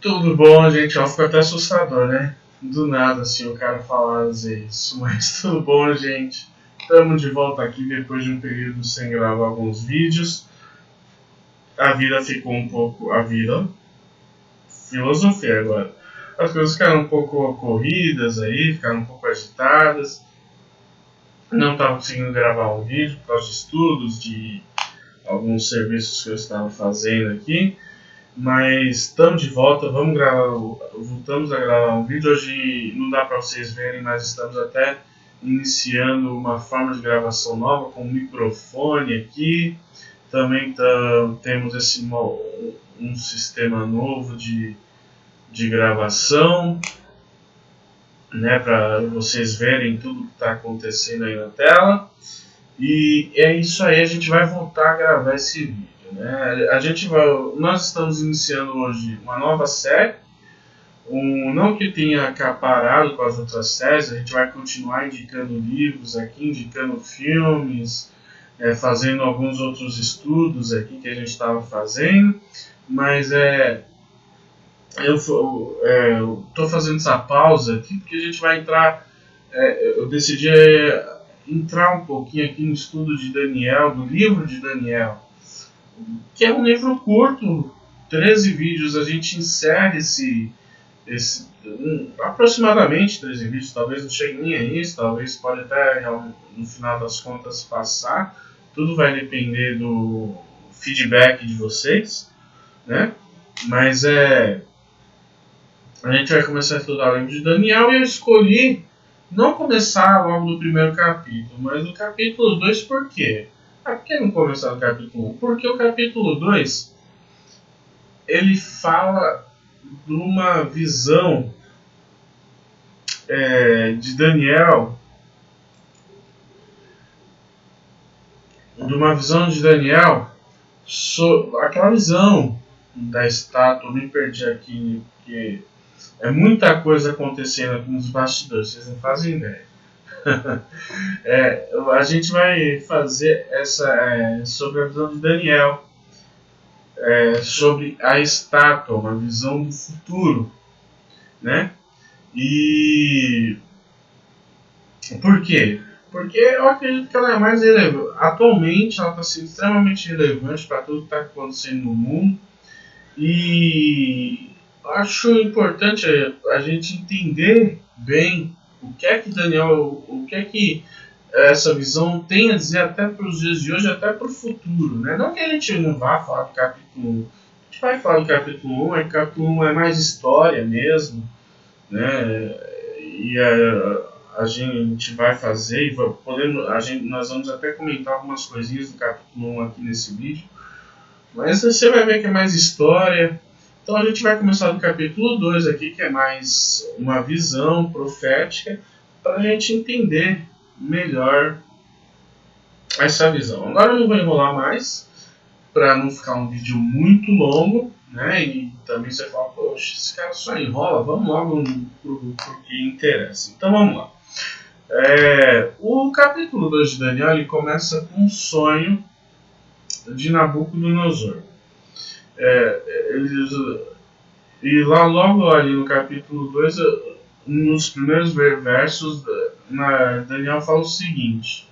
Tudo bom, gente? Ó, ficou até assustador, né? Do nada, assim, o cara falar isso. Mas tudo bom, gente? Estamos de volta aqui depois de um período sem gravar alguns vídeos. A vida ficou um pouco... A vida... Filosofia agora. As coisas ficaram um pouco corridas aí, ficaram um pouco agitadas. Não estava conseguindo gravar um vídeo por causa de estudos, de alguns serviços que eu estava fazendo aqui. Mas estamos de volta, voltamos a gravar um vídeo. Hoje não dá para vocês verem, mas estamos até iniciando uma forma de gravação nova com um microfone aqui. Também temos um sistema novo de gravação, né, para vocês verem tudo que está acontecendo aí na tela. E é isso aí, a gente vai voltar a gravar esse vídeo. Né? Nós estamos iniciando hoje uma nova série, não que tenha parado com as outras séries, a gente vai continuar indicando livros aqui, indicando filmes, fazendo alguns outros estudos aqui que a gente estava fazendo, mas eu estou fazendo essa pausa aqui porque a gente vai entrar, eu decidi entrar um pouquinho aqui no estudo de Daniel, do livro de Daniel, que é um livro curto, 13 vídeos. A gente insere aproximadamente 13 vídeos, talvez não chegue nem a isso, talvez pode até no final das contas passar, tudo vai depender do feedback de vocês, né? Mas a gente vai começar a estudar o livro de Daniel e eu escolhi não começar logo no primeiro capítulo, mas no capítulo 2, por quê? Por que não começar no capítulo 1? Porque o capítulo 2 ele fala de uma visão de Daniel, aquela visão da estátua. Eu me perdi aqui, porque é muita coisa acontecendo aqui nos bastidores, vocês não fazem ideia. A gente vai fazer sobre a visão de Daniel, sobre a estátua, uma visão do futuro, né? E por quê? Porque eu acredito que ela é mais relevante. Atualmente ela está sendo extremamente relevante para tudo que está acontecendo no mundo. E acho importante a gente entender bem o que é que essa visão tem a dizer até para os dias de hoje, até para o futuro, né? Não que a gente não vá falar do capítulo 1, a gente vai falar do capítulo 1, o capítulo 1 é mais história mesmo, né? E a gente vai fazer, nós vamos até comentar algumas coisinhas do capítulo 1 aqui nesse vídeo, mas você vai ver que é mais história. Então a gente vai começar do capítulo 2 aqui, que é mais uma visão profética, para a gente entender melhor essa visão. Agora eu não vou enrolar mais, para não ficar um vídeo muito longo, né? E também você fala, poxa, esse cara só enrola, vamos logo pro que interessa. Então vamos lá. O capítulo 2 de Daniel ele começa com um sonho de Nabucodonosor. E lá logo ali no capítulo 2, nos primeiros versos, Daniel fala o seguinte: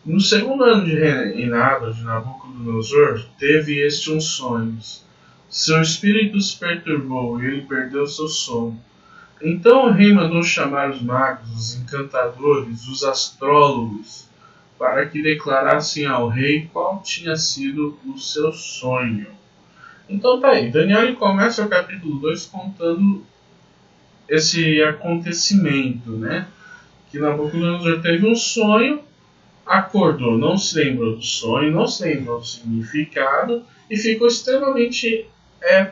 no segundo ano de reinado de Nabucodonosor, teve este uns sonhos. Seu espírito se perturbou e ele perdeu seu sono. Então o rei mandou chamar os magos, os encantadores, os astrólogos, para que declarassem ao rei qual tinha sido o seu sonho. Então tá aí, Daniel começa o capítulo 2 contando esse acontecimento, né? Que Nabucodonosor teve um sonho, acordou, não se lembrou do sonho, não se lembrou do significado e ficou extremamente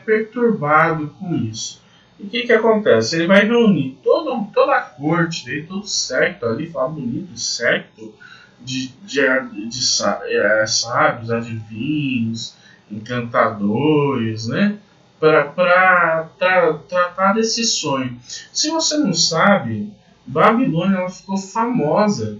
perturbado com isso. E o que acontece? Ele vai reunir toda a corte dele, todo séquito ali, fala bonito, séquito de sábios, adivinhos, encantadores, né? Para tratar desse sonho. Se você não sabe, Babilônia ela ficou famosa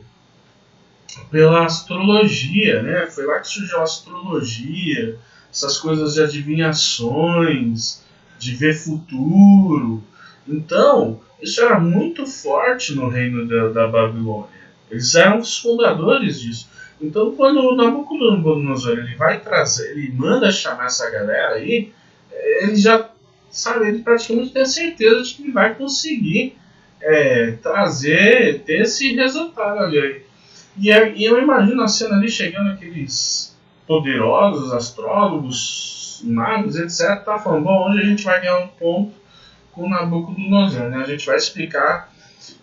pela astrologia, né? Foi lá que surgiu a astrologia, essas coisas de adivinhações, de ver futuro. Então, isso era muito forte no reino da Babilônia. Eles eram os fundadores disso. Então, quando o Nabucodonosor ele vai trazer, ele manda chamar essa galera aí, ele já sabe, ele praticamente tem a certeza de que ele vai conseguir ter esse resultado ali. E eu imagino a cena ali chegando aqueles poderosos astrólogos, magos, etc. Tá falando, bom, hoje a gente vai ganhar um ponto com o Nabucodonosor, né? A gente vai explicar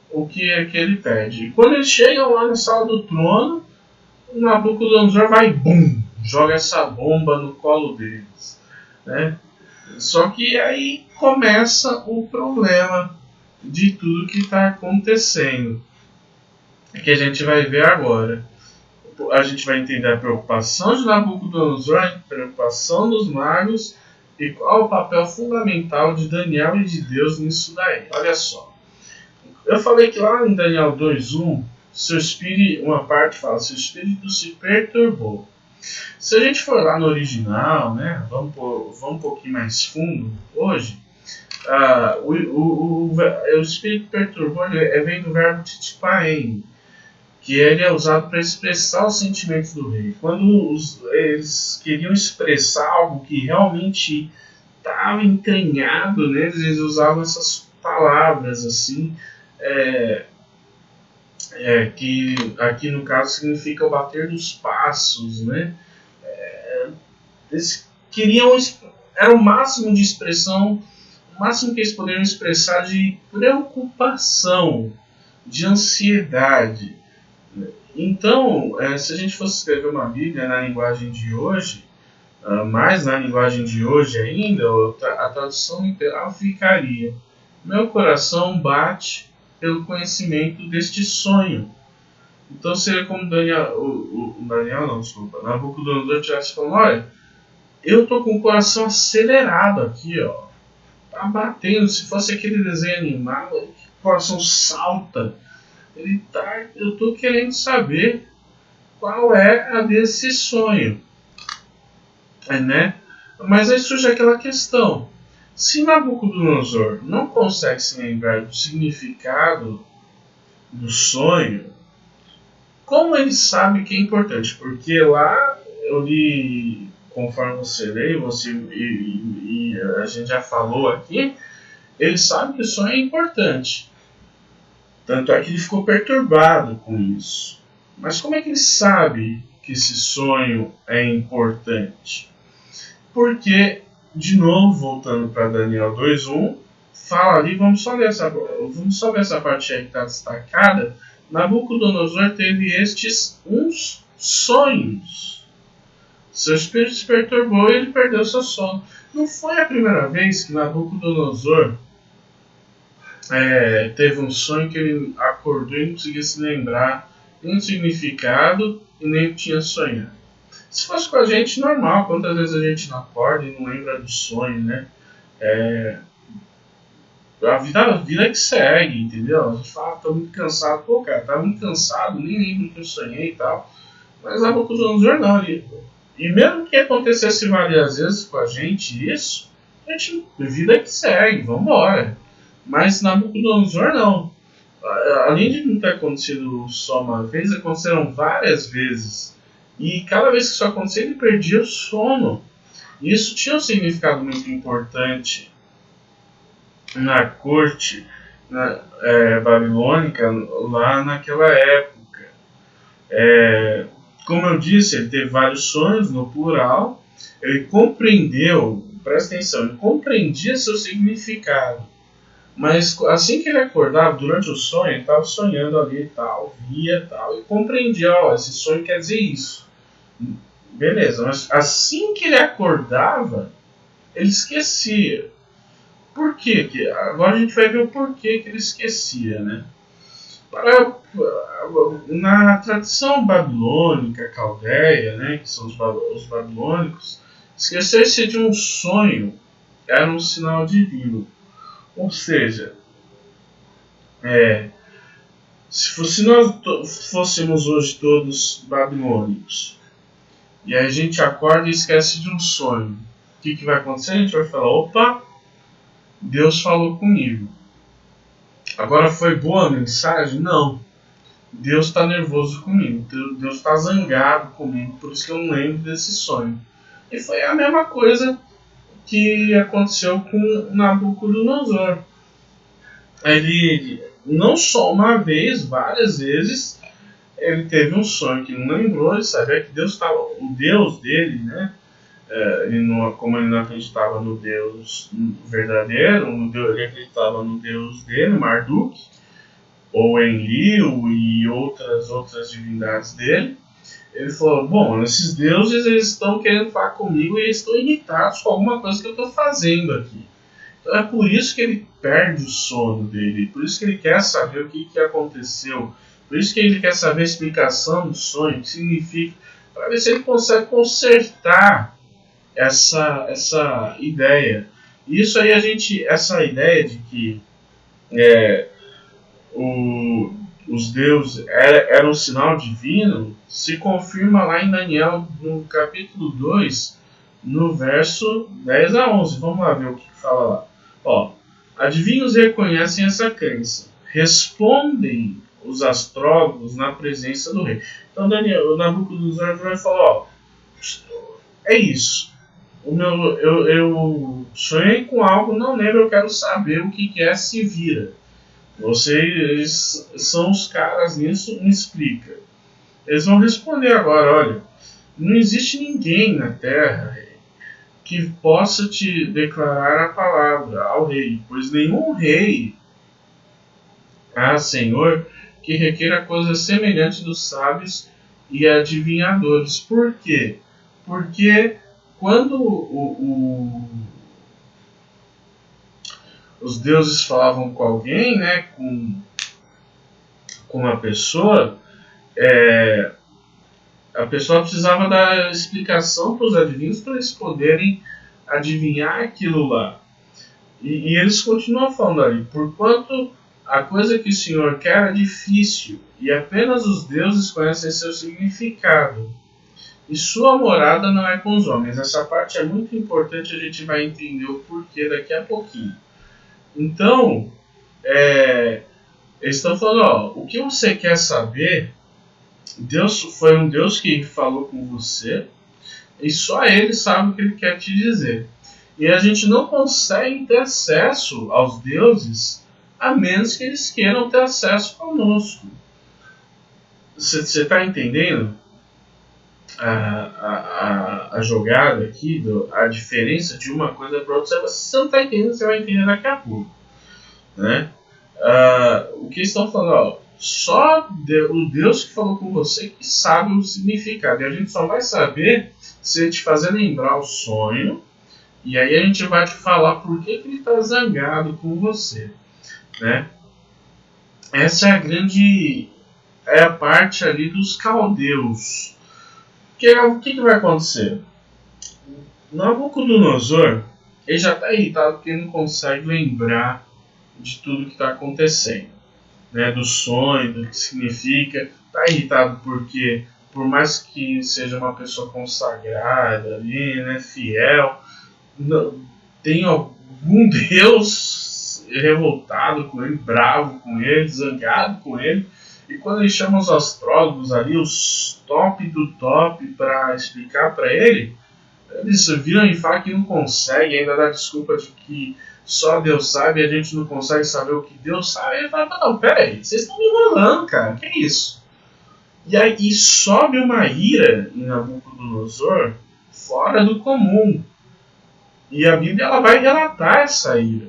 o que é que ele pede. E quando eles chegam lá na sala do trono, o Nabucodonosor vai, bum, joga essa bomba no colo deles, né? Só que aí começa o problema de tudo que está acontecendo, que a gente vai ver agora. A gente vai entender a preocupação de Nabucodonosor, a preocupação dos magos e qual o papel fundamental de Daniel e de Deus nisso daí. Olha só. Eu falei que lá em Daniel 2:1, uma parte fala, seu espírito se perturbou. Se a gente for lá no original, né, vamos um pouquinho mais fundo hoje, o espírito perturbou vem do verbo titipaem, que ele é usado para expressar os sentimentos do rei. Quando eles queriam expressar algo que realmente estava entranhado neles, eles usavam essas palavras assim, que aqui no caso significa o bater dos passos, né? Eles queriam, era o máximo de expressão, o máximo que eles poderiam expressar de preocupação, de ansiedade. Então, se a gente fosse escrever uma Bíblia na linguagem de hoje, mais na linguagem de hoje ainda, a tradução literal ficaria: meu coração bate pelo conhecimento deste sonho. Então seria como Nabucodonosor estivesse falando, olha, eu tô com o coração acelerado aqui, ó. Tá batendo, se fosse aquele desenho animado, o coração salta. Eu tô querendo saber qual é a desse sonho. Né? Mas aí surge aquela questão. Se Nabucodonosor não consegue se lembrar do significado do sonho, como ele sabe que é importante? Porque lá eu li, conforme você lê, e a gente já falou aqui, ele sabe que o sonho é importante. Tanto é que ele ficou perturbado com isso. Mas como é que ele sabe que esse sonho é importante? Porque, de novo, voltando para Daniel 2:1, fala ali, vamos só ver essa parte aí que está destacada. Nabucodonosor teve estes uns sonhos. Seu espírito se perturbou e ele perdeu seu sono. Não foi a primeira vez que Nabucodonosor teve um sonho que ele acordou e não conseguia se lembrar nem do significado e nem o que tinha sonhado. Se fosse com a gente, normal. Quantas vezes a gente não acorda e não lembra do sonho, né? A vida é que segue, entendeu? A gente fala, tô muito cansado. Pô, cara, tá muito cansado, nem lembro que eu sonhei e tal. Mas Nabucodonosor não. E mesmo que acontecesse várias vezes com a gente isso, vida é que segue, vambora. Mas Nabucodonosor não. Além de não ter acontecido só uma vez, aconteceram várias vezes. E cada vez que isso acontecia, ele perdia o sono. E isso tinha um significado muito importante na corte babilônica, lá naquela época. Como eu disse, ele teve vários sonhos, no plural. Ele compreendeu, presta atenção, ele compreendia seu significado. Mas assim que ele acordava, durante o sonho, ele estava sonhando ali e tal, via tal, e compreendia, esse sonho quer dizer isso. Beleza, mas assim que ele acordava, ele esquecia. Por quê? Agora a gente vai ver o porquê que ele esquecia, né? Na tradição babilônica, caldeia, né, que são os babilônicos, esquecer-se de um sonho era um sinal divino. Ou seja, se nós fôssemos hoje todos babilônicos, e aí a gente acorda e esquece de um sonho, o que vai acontecer? A gente vai falar, opa, Deus falou comigo. Agora, foi boa a mensagem? Não. Deus está nervoso comigo. Deus está zangado comigo. Por isso que eu não lembro desse sonho. E foi a mesma coisa que aconteceu com Nabucodonosor. Ele, não só uma vez, várias vezes, ele teve um sonho que não lembrou. Ele sabia que Deus estava, o Deus dele, né? Como ele não acreditava no Deus verdadeiro, ele acreditava no Deus dele, Marduk, ou Enlil e outras divindades dele. Ele falou, bom, esses deuses eles estão querendo falar comigo e eles estão irritados com alguma coisa que eu estou fazendo aqui. Então é por isso que ele perde o sono dele, por isso que ele quer saber o que aconteceu, por isso que ele quer saber a explicação do sonho, o que significa, para ver se ele consegue consertar essa ideia. Isso aí essa ideia de que os deuses eram um sinal divino, se confirma lá em Daniel, no capítulo 2, no verso 10 a 11. Vamos lá ver o que fala lá. Ó, adivinhos reconhecem essa crença, respondem os astrólogos na presença do rei. Então Daniel, o Nabucodonosor vai falar, ó, é isso. Eu sonhei com algo, não lembro, eu quero saber o que é, se vira. Vocês são os caras nisso, me explica. Eles vão responder agora, olha, não existe ninguém na terra que possa te declarar a palavra ao rei, pois nenhum rei há, Senhor, que requeira coisa semelhante dos sábios e adivinhadores. Por quê? Porque quando os deuses falavam com alguém, né, com uma pessoa, a pessoa precisava dar explicação para os adivinhos para eles poderem adivinhar aquilo lá. E eles continuam falando ali, porquanto a coisa que o Senhor quer é difícil e apenas os deuses conhecem seu significado. E sua morada não é com os homens. Essa parte é muito importante, a gente vai entender o porquê daqui a pouquinho. Então, eles estão falando, ó, o que você quer saber, Deus foi um Deus que falou com você, e só Ele sabe o que Ele quer te dizer. E a gente não consegue ter acesso aos deuses, a menos que eles queiram ter acesso conosco. Você está entendendo a jogada aqui, a diferença de uma coisa para outra? Se você não está entendendo, você vai entender daqui a pouco, né? O que estão falando, ó, só o Deus que falou com você que sabe o significado, e a gente só vai saber se ele te fazer lembrar o sonho, e aí a gente vai te falar por que ele está zangado com você, né? Essa é a parte ali dos caldeus. O que vai acontecer? Nabucodonosor, ele já está irritado porque ele não consegue lembrar de tudo que está acontecendo, né? Do sonho, do que significa. Está irritado porque, por mais que seja uma pessoa consagrada ali, né, fiel, tem algum Deus revoltado com ele, bravo com ele, zangado com ele. E quando ele chama os astrólogos ali, os top do top, para explicar para ele, eles viram e falam que não conseguem, ainda dá desculpa de que só Deus sabe e a gente não consegue saber o que Deus sabe. Ele fala, não, pera aí, vocês estão me enrolando, cara, que isso? E aí sobe uma ira em Nabucodonosor fora do comum. E a Bíblia ela vai relatar essa ira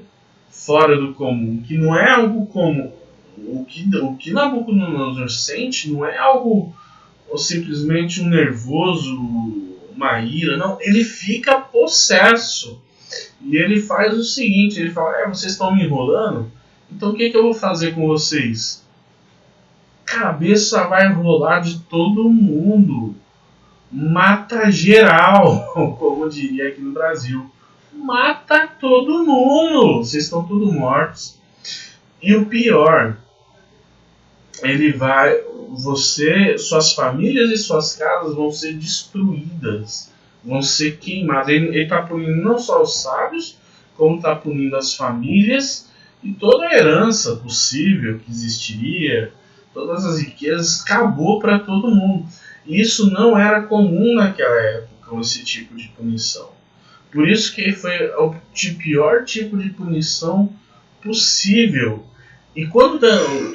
fora do comum, que não é algo comum. O que Nabucodonosor sente não é algo ou simplesmente um nervoso, uma ira, não. Ele fica possesso. E ele faz o seguinte, ele fala, vocês estão me enrolando? Então o que eu vou fazer com vocês? Cabeça vai rolar de todo mundo. Mata geral, como diria aqui no Brasil. Mata todo mundo. Vocês estão todos mortos. E o pior, suas famílias e suas casas vão ser destruídas, vão ser queimadas. Ele está punindo não só os sábios, como está punindo as famílias e toda a herança possível que existiria, todas as riquezas, acabou para todo mundo. E isso não era comum naquela época, esse tipo de punição. Por isso que foi o pior tipo de punição possível. E quando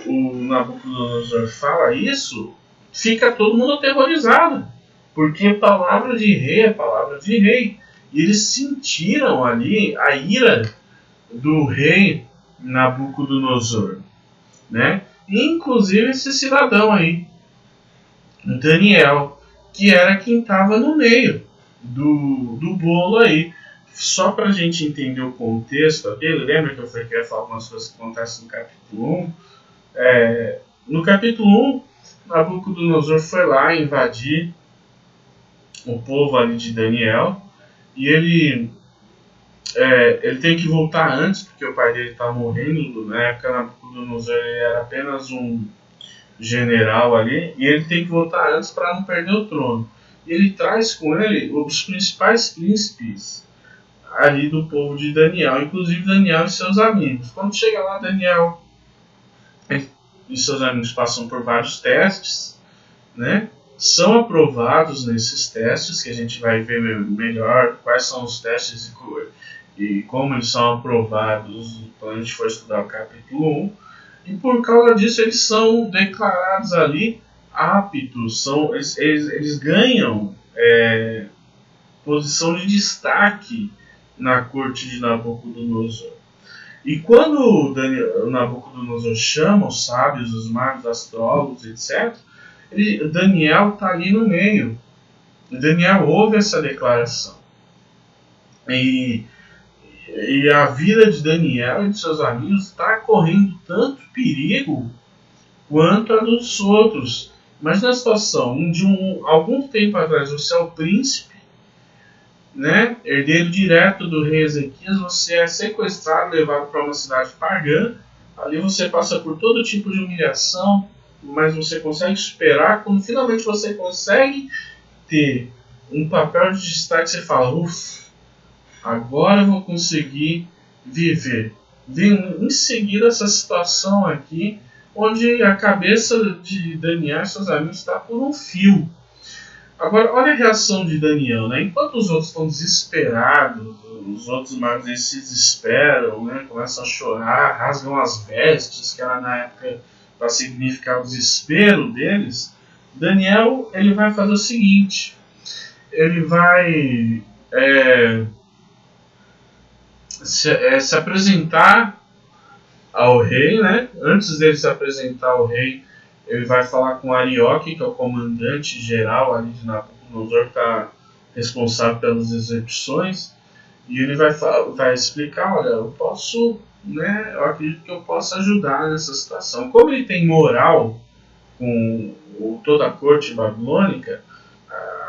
o Nabucodonosor fala isso, fica todo mundo aterrorizado. Porque palavra de rei é palavra de rei. E eles sentiram ali a ira do rei Nabucodonosor, né? Inclusive esse cidadão aí, Daniel, que era quem estava no meio do bolo aí. Só para a gente entender o contexto aqui, lembra que eu falei que ia falar algumas coisas que acontecem no capítulo 1? No capítulo 1, Nabucodonosor foi lá invadir o povo ali de Daniel, e ele tem que voltar antes, porque o pai dele está morrendo. Na época, Nabucodonosor era apenas um general ali, e ele tem que voltar antes para não perder o trono. E ele traz com ele os principais príncipes ali do povo de Daniel, inclusive Daniel e seus amigos. Quando chega lá, Daniel e seus amigos passam por vários testes, né? São aprovados nesses testes, que a gente vai ver melhor quais são os testes e como eles são aprovados quando a gente for estudar o capítulo 1. E por causa disso eles são declarados ali aptos, eles ganham posição de destaque na corte de Nabucodonosor. E quando o Nabucodonosor chama os sábios, os magos, astrólogos, etc., Daniel está ali no meio. Daniel ouve essa declaração. E a vida de Daniel e de seus amigos está correndo tanto perigo quanto a dos outros. Mas na situação algum tempo atrás você é o príncipe, né, herdeiro direto do rei Ezequias, você é sequestrado, levado para uma cidade pagã. Ali você passa por todo tipo de humilhação, mas você consegue superar. Quando finalmente você consegue ter um papel de destaque, você fala: ufa, agora eu vou conseguir viver. Vem em seguida essa situação aqui, onde a cabeça de Daniel e seus amigos está por um fio. Agora, olha a reação de Daniel, né? Enquanto os outros estão desesperados, os outros magos eles se desesperam, né? Começam a chorar, rasgam as vestes, que era na época para significar o desespero deles. Daniel ele vai fazer o seguinte: ele vai se apresentar ao rei, né? Antes dele se apresentar ao rei, ele vai falar com Arioque, que é o comandante geral ali de Nabucodonosor, que está responsável pelas execuções, e ele vai explicar: olha, eu posso, né? Eu acredito que eu possa ajudar nessa situação. Como ele tem moral com toda a corte babilônica,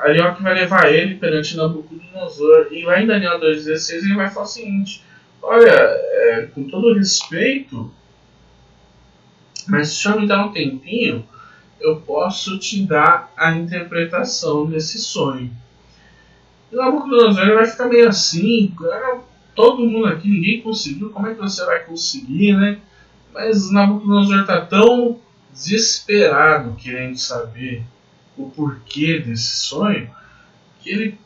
Arioque vai levar ele perante Nabucodonosor, e lá em Daniel 2,16 ele vai falar o seguinte: olha, com todo respeito, mas se o senhor me dá um tempinho, eu posso te dar a interpretação desse sonho. E Nabucodonosor ele vai ficar meio assim: todo mundo aqui, ninguém conseguiu, como é que você vai conseguir, né? Mas Nabucodonosor está tão desesperado querendo saber o porquê desse sonho, que ele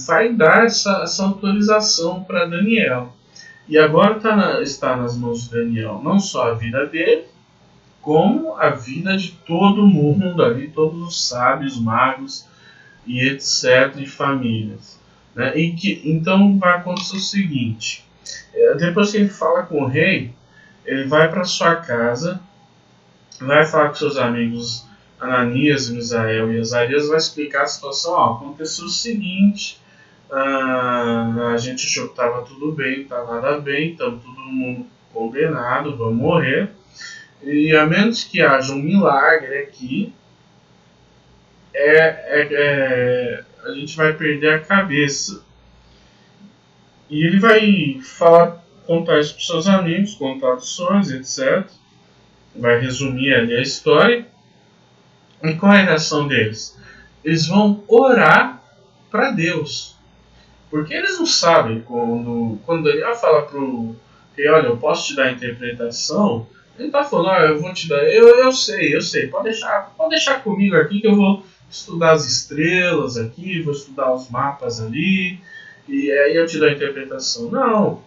vai dar essa autorização para Daniel. E agora está nas mãos de Daniel não só a vida dele, como a vida de todo mundo ali, todos os sábios, magos e etc. e famílias, né? Então vai acontecer o seguinte: depois que ele fala com o rei, ele vai para sua casa, vai falar com seus amigos Ananias, Misael e Azarias, vai explicar a situação. Aconteceu o seguinte: a gente achou que estava tudo bem, não está nada bem, estamos todo mundo condenado, vamos morrer, e a menos que haja um milagre aqui, a gente vai perder a cabeça. E ele vai contar isso para os seus amigos, contar os sonhos, etc. Vai resumir ali a história. E qual é a reação deles? Eles vão orar para Deus. Porque eles não sabem quando Daniel fala pro rei, olha, eu posso te dar a interpretação, ele está falando, olha, eu vou te dar, eu sei, pode deixar comigo aqui que eu vou estudar as estrelas aqui, vou estudar os mapas ali, e aí eu te dou a interpretação. Não,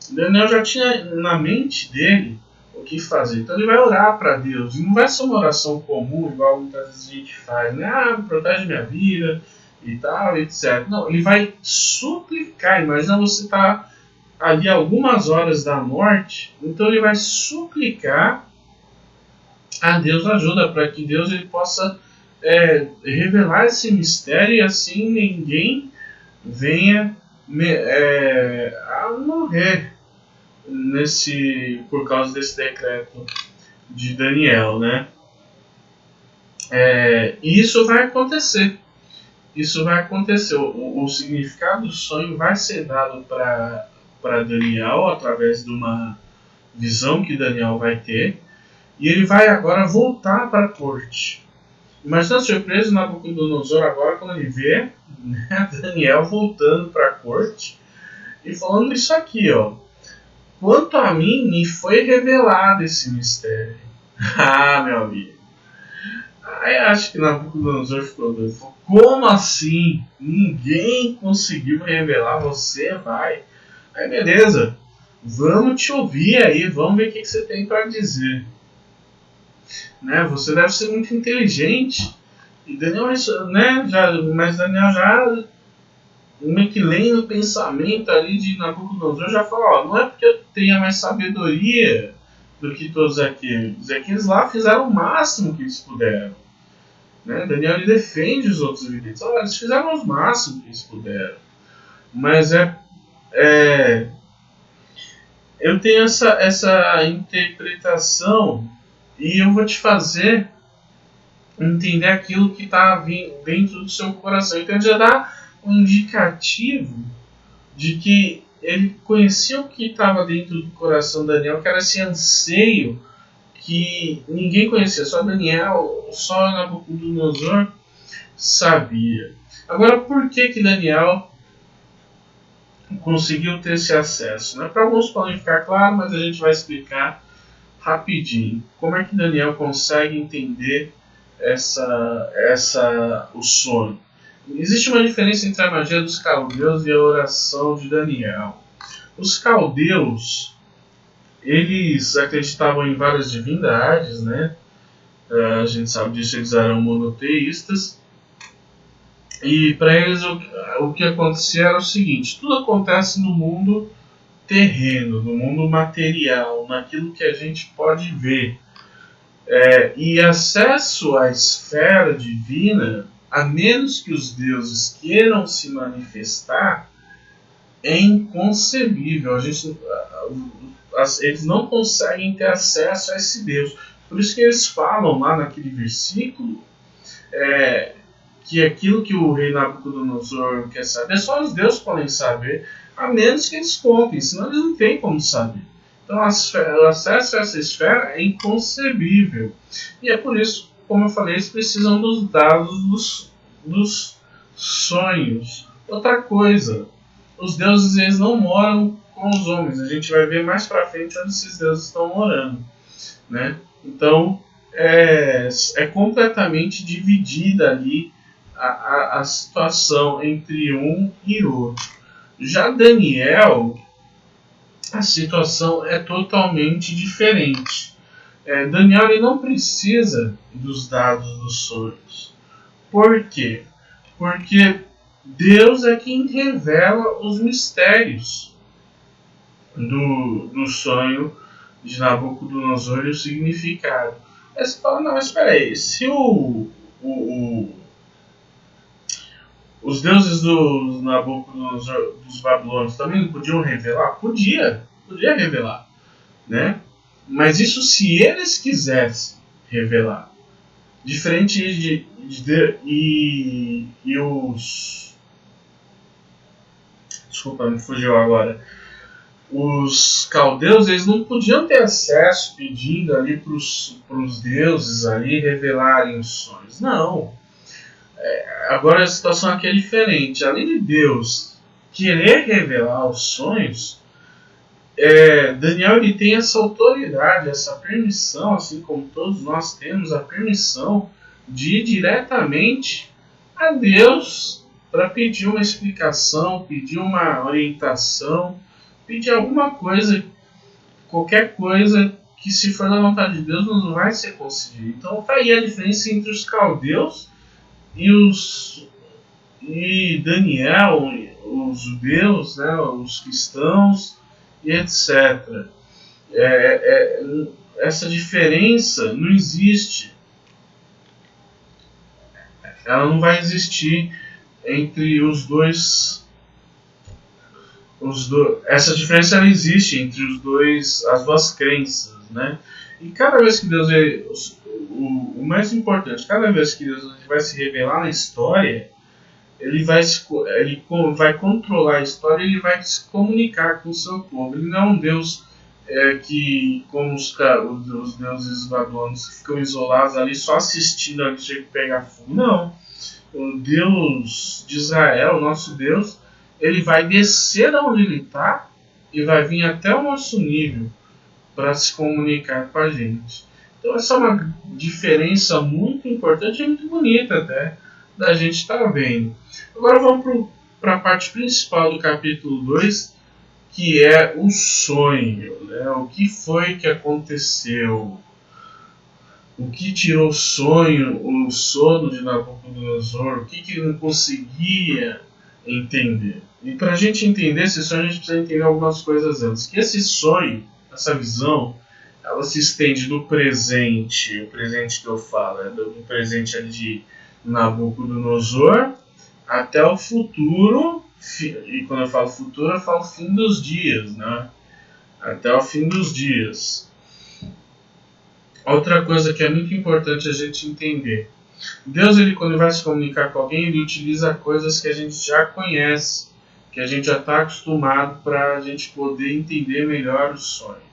Daniel já tinha na mente dele o que fazer. Então ele vai orar para Deus. E não vai ser uma oração comum, igual muitas vezes a gente faz, né? Ah, protege minha vida e tal, etc. Não, ele vai suplicar. Imagina você estar ali algumas horas da morte. Então ele vai suplicar a Deus ajuda para que Deus ele possa revelar esse mistério e assim ninguém venha a morrer por causa desse decreto de Daniel, né? E isso vai acontecer. O significado do sonho vai ser dado para Daniel através de uma visão que Daniel vai ter. E ele vai agora voltar para a corte. Imagina a surpresa Nabucodonosor agora quando ele vê, né, Daniel voltando para a corte e falando isso aqui, ó. Quanto a mim, me foi revelado esse mistério. Ah, meu amigo. Aí acho que Nabucodonosor ficou doido. Falou, como assim? Ninguém conseguiu revelar, você vai. Aí beleza, vamos te ouvir aí, vamos ver o que você tem para dizer. Né? Você deve ser muito inteligente. E Daniel, né, mas Daniel já meio que lendo o pensamento ali de Nabucodonosor já fala, ó, não é porque eu tenha mais sabedoria do que todos aqueles. Aqueles lá fizeram o máximo que eles puderam. Né? Daniel ele defende os outros videntes. Olha, eles fizeram o máximo que eles puderam. Mas eu tenho essa interpretação e eu vou te fazer entender aquilo que está dentro do seu coração. Então já dá um indicativo de que ele conhecia o que estava dentro do coração de Daniel, que era esse anseio que ninguém conhecia, só Daniel, só Nabucodonosor sabia. Agora, por que Daniel conseguiu ter esse acesso? Né? Para alguns podem ficar claro, mas a gente vai explicar rapidinho. Como é que Daniel consegue entender o sonho? Existe uma diferença entre a magia dos caldeus e a oração de Daniel. Os caldeus, eles acreditavam em várias divindades, né? A gente sabe disso, eles eram monoteístas. E para eles o que acontecia era o seguinte: tudo acontece no mundo terreno, no mundo material, naquilo que a gente pode ver. E acesso à esfera divina, a menos que os deuses queiram se manifestar, é inconcebível. Eles não conseguem ter acesso a esse Deus. Por isso que eles falam lá naquele versículo que aquilo que o rei Nabucodonosor quer saber, só os deuses podem saber, a menos que eles contem, senão eles não têm como saber. Então o acesso a essa esfera é inconcebível. E é por isso, como eu falei, eles precisam dos dados dos sonhos. Outra coisa, os deuses eles não moram com os homens. A gente vai ver mais para frente onde esses deuses estão morando. Né? Então é completamente dividida ali a situação entre um e outro. Já Daniel, a situação é totalmente diferente. Daniel ele não precisa dos dados dos sonhos. Por quê? Porque Deus é quem revela os mistérios do sonho de Nabucodonosor e o significado. Aí você fala, não, mas espera aí, se os deuses dos Nabucodonosor, dos babilônios, também não podiam revelar? Podia revelar, né? Mas isso se eles quisessem revelar. Diferente desculpa, me fugiu agora. Os caldeus eles não podiam ter acesso pedindo ali para os deuses ali revelarem os sonhos. Não. Agora a situação aqui é diferente. Além de Deus querer revelar os sonhos, Daniel ele tem essa autoridade, essa permissão, assim como todos nós temos a permissão de ir diretamente a Deus para pedir uma explicação, pedir uma orientação, pedir alguma coisa, qualquer coisa que, se for da vontade de Deus, não vai ser concedido. Então está aí a diferença entre os caldeus e Daniel, os judeus, né, os cristãos e etc. Essa diferença não existe. Ela não vai existir entre os dois. Essa diferença ela existe entre as duas crenças, né? E cada vez que Deus o mais importante, cada vez que Deus vai se revelar na história, ele vai controlar a história, ele vai se comunicar com o seu povo. Ele não é um Deus que, como os deuses babilônicos, que ficam isolados ali só assistindo a gente pegar fogo. Não. O Deus de Israel, o nosso Deus, ele vai descer de onde ele está e vai vir até o nosso nível para se comunicar com a gente. Então essa é uma diferença muito importante e muito bonita até da gente estar vendo. Agora vamos para a parte principal do capítulo 2, que é o sonho, né? O que foi que aconteceu? O que tirou o sono de Nabucodonosor? O que ele não conseguia entender? E para a gente entender esse sonho, a gente precisa entender algumas coisas antes. Que esse sonho, essa visão, ela se estende do presente, o presente que eu falo, do presente ali de Nabucodonosor, até o futuro, e quando eu falo futuro, eu falo fim dos dias, né? Até o fim dos dias. Outra coisa que é muito importante a gente entender. Deus, quando ele vai se comunicar com alguém, ele utiliza coisas que a gente já conhece, que a gente já está acostumado para a gente poder entender melhor o sonho.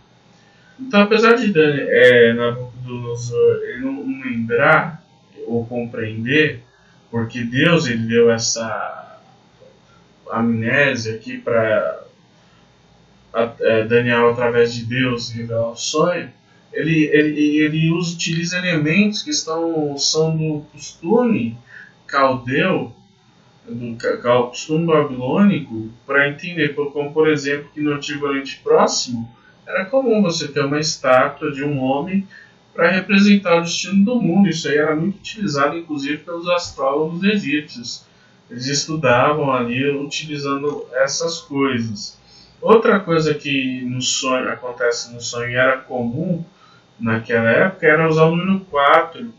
Então, apesar de Nabucodonosor ele não lembrar ou compreender, porque Deus ele deu essa amnésia aqui para Daniel, através de Deus, revelar o sonho, ele utiliza elementos que são do costume caldeu, do costume babilônico, para entender, como por exemplo que no Antigo Oriente Próximo era comum você ter uma estátua de um homem para representar o destino do mundo. Isso aí era muito utilizado inclusive pelos astrólogos egípcios. Eles estudavam ali utilizando essas coisas. Outra coisa que no sonho acontece no sonho e era comum naquela época era usar o número 4,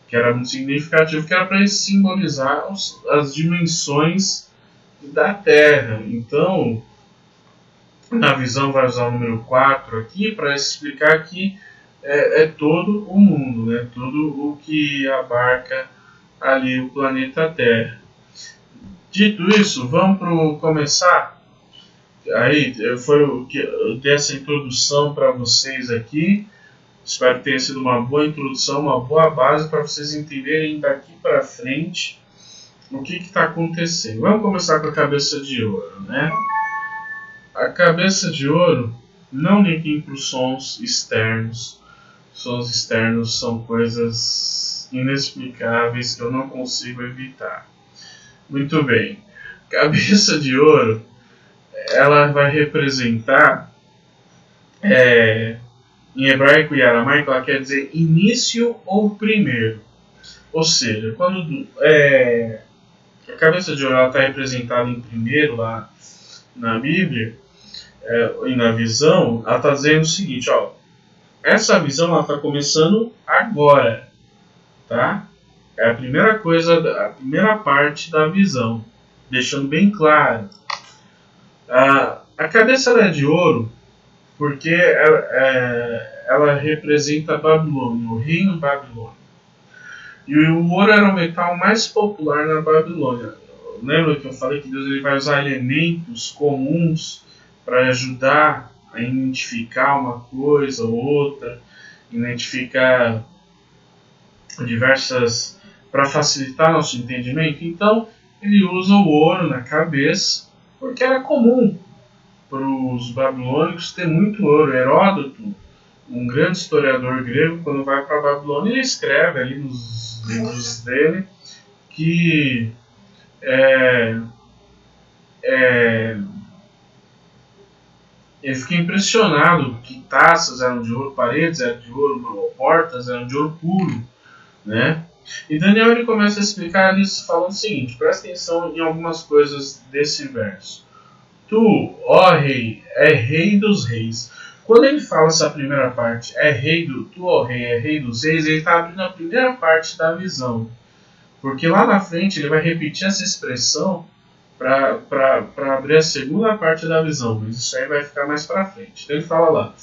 que era muito significativo, que era para simbolizar as dimensões da Terra. Então, na visão vai usar o número 4 aqui para explicar que é todo o mundo, né? Tudo o que abarca ali o planeta Terra. Dito isso, vamos começar. Aí eu dei essa introdução para vocês aqui. Espero que tenha sido uma boa introdução, uma boa base para vocês entenderem daqui para frente o que está acontecendo. Vamos começar com a cabeça de ouro, né? A cabeça de ouro não liga para os sons externos. Sons externos são coisas inexplicáveis que eu não consigo evitar. Muito bem. Cabeça de ouro, ela vai representar em hebraico e aramaico, ela quer dizer início ou primeiro. Ou seja, quando a cabeça de ouro está representada em primeiro lá na Bíblia, e na visão, ela está dizendo o seguinte, ó, essa visão está começando agora, tá? É a primeira coisa, a primeira parte da visão, deixando bem claro. A cabeça é de ouro porque ela representa a Babilônia, o reino babilônico. E o ouro era o metal mais popular na Babilônia. Lembra que eu falei que Deus ele vai usar elementos comuns para ajudar a identificar uma coisa ou outra, identificar diversas, para facilitar nosso entendimento. Então ele usa o ouro na cabeça, porque era comum para os babilônicos ter muito ouro. Heródoto, um grande historiador grego, quando vai para a Babilônia, ele escreve ali nos livros dele que ele fica impressionado que taças eram de ouro, paredes eram de ouro, portas eram de ouro puro, né? E Daniel ele começa a explicar ali falando o seguinte, presta atenção em algumas coisas desse verso. Tu, ó rei, é rei dos reis. Quando ele fala essa primeira parte, tu, ó rei, é rei dos reis, ele está abrindo a primeira parte da visão. Porque lá na frente ele vai repetir essa expressão para abrir a segunda parte da visão, mas isso aí vai ficar mais para frente. Então ele fala lá,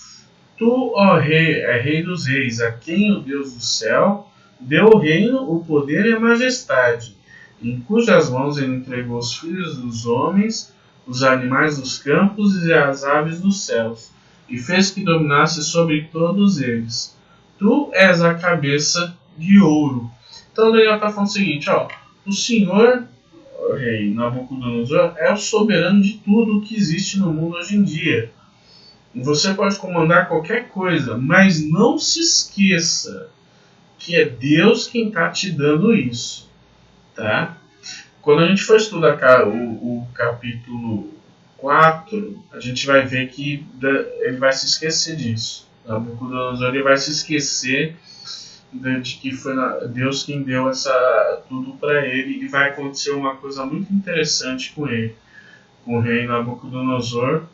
tu, ó rei, é rei dos reis, a quem o Deus do céu deu o reino, o poder e a majestade, em cujas mãos ele entregou os filhos dos homens, os animais dos campos e as aves dos céus, e fez que dominasse sobre todos eles. Tu és a cabeça de ouro. Então Daniel está falando o seguinte, ó, o Senhor, o rei Nabucodonosor, é o soberano de tudo o que existe no mundo hoje em dia. Você pode comandar qualquer coisa, mas não se esqueça que é Deus quem está te dando isso, tá? Quando a gente for estudar o capítulo 4, a gente vai ver que ele vai se esquecer disso. Nabucodonosor ele vai se esquecer de que foi Deus quem deu tudo para ele, e vai acontecer uma coisa muito interessante com ele, com o rei Nabucodonosor.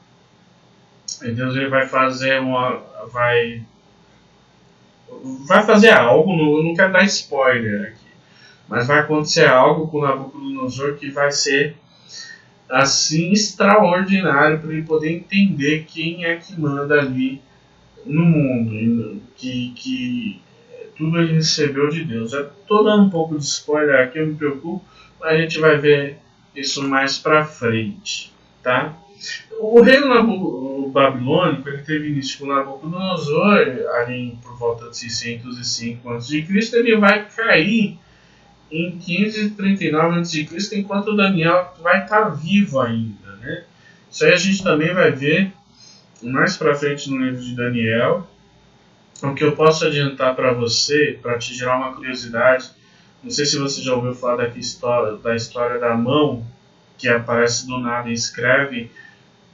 E Deus ele vai fazer vai fazer algo, não quero dar spoiler aqui, mas vai acontecer algo com Nabucodonosor que vai ser assim extraordinário para ele poder entender quem é que manda ali no mundo, que tudo ele recebeu de Deus. Já estou dando um pouco de spoiler aqui, eu me preocupo, mas a gente vai ver isso mais para frente, tá? O reino babilônico ele teve início com Nabucodonosor, ali por volta de 605 a.C., ele vai cair em 539 a.C., enquanto Daniel vai estar vivo ainda, né? Isso aí a gente também vai ver mais para frente no livro de Daniel. O que eu posso adiantar para você, para te gerar uma curiosidade, não sei se você já ouviu falar da história da mão que aparece do nada e escreve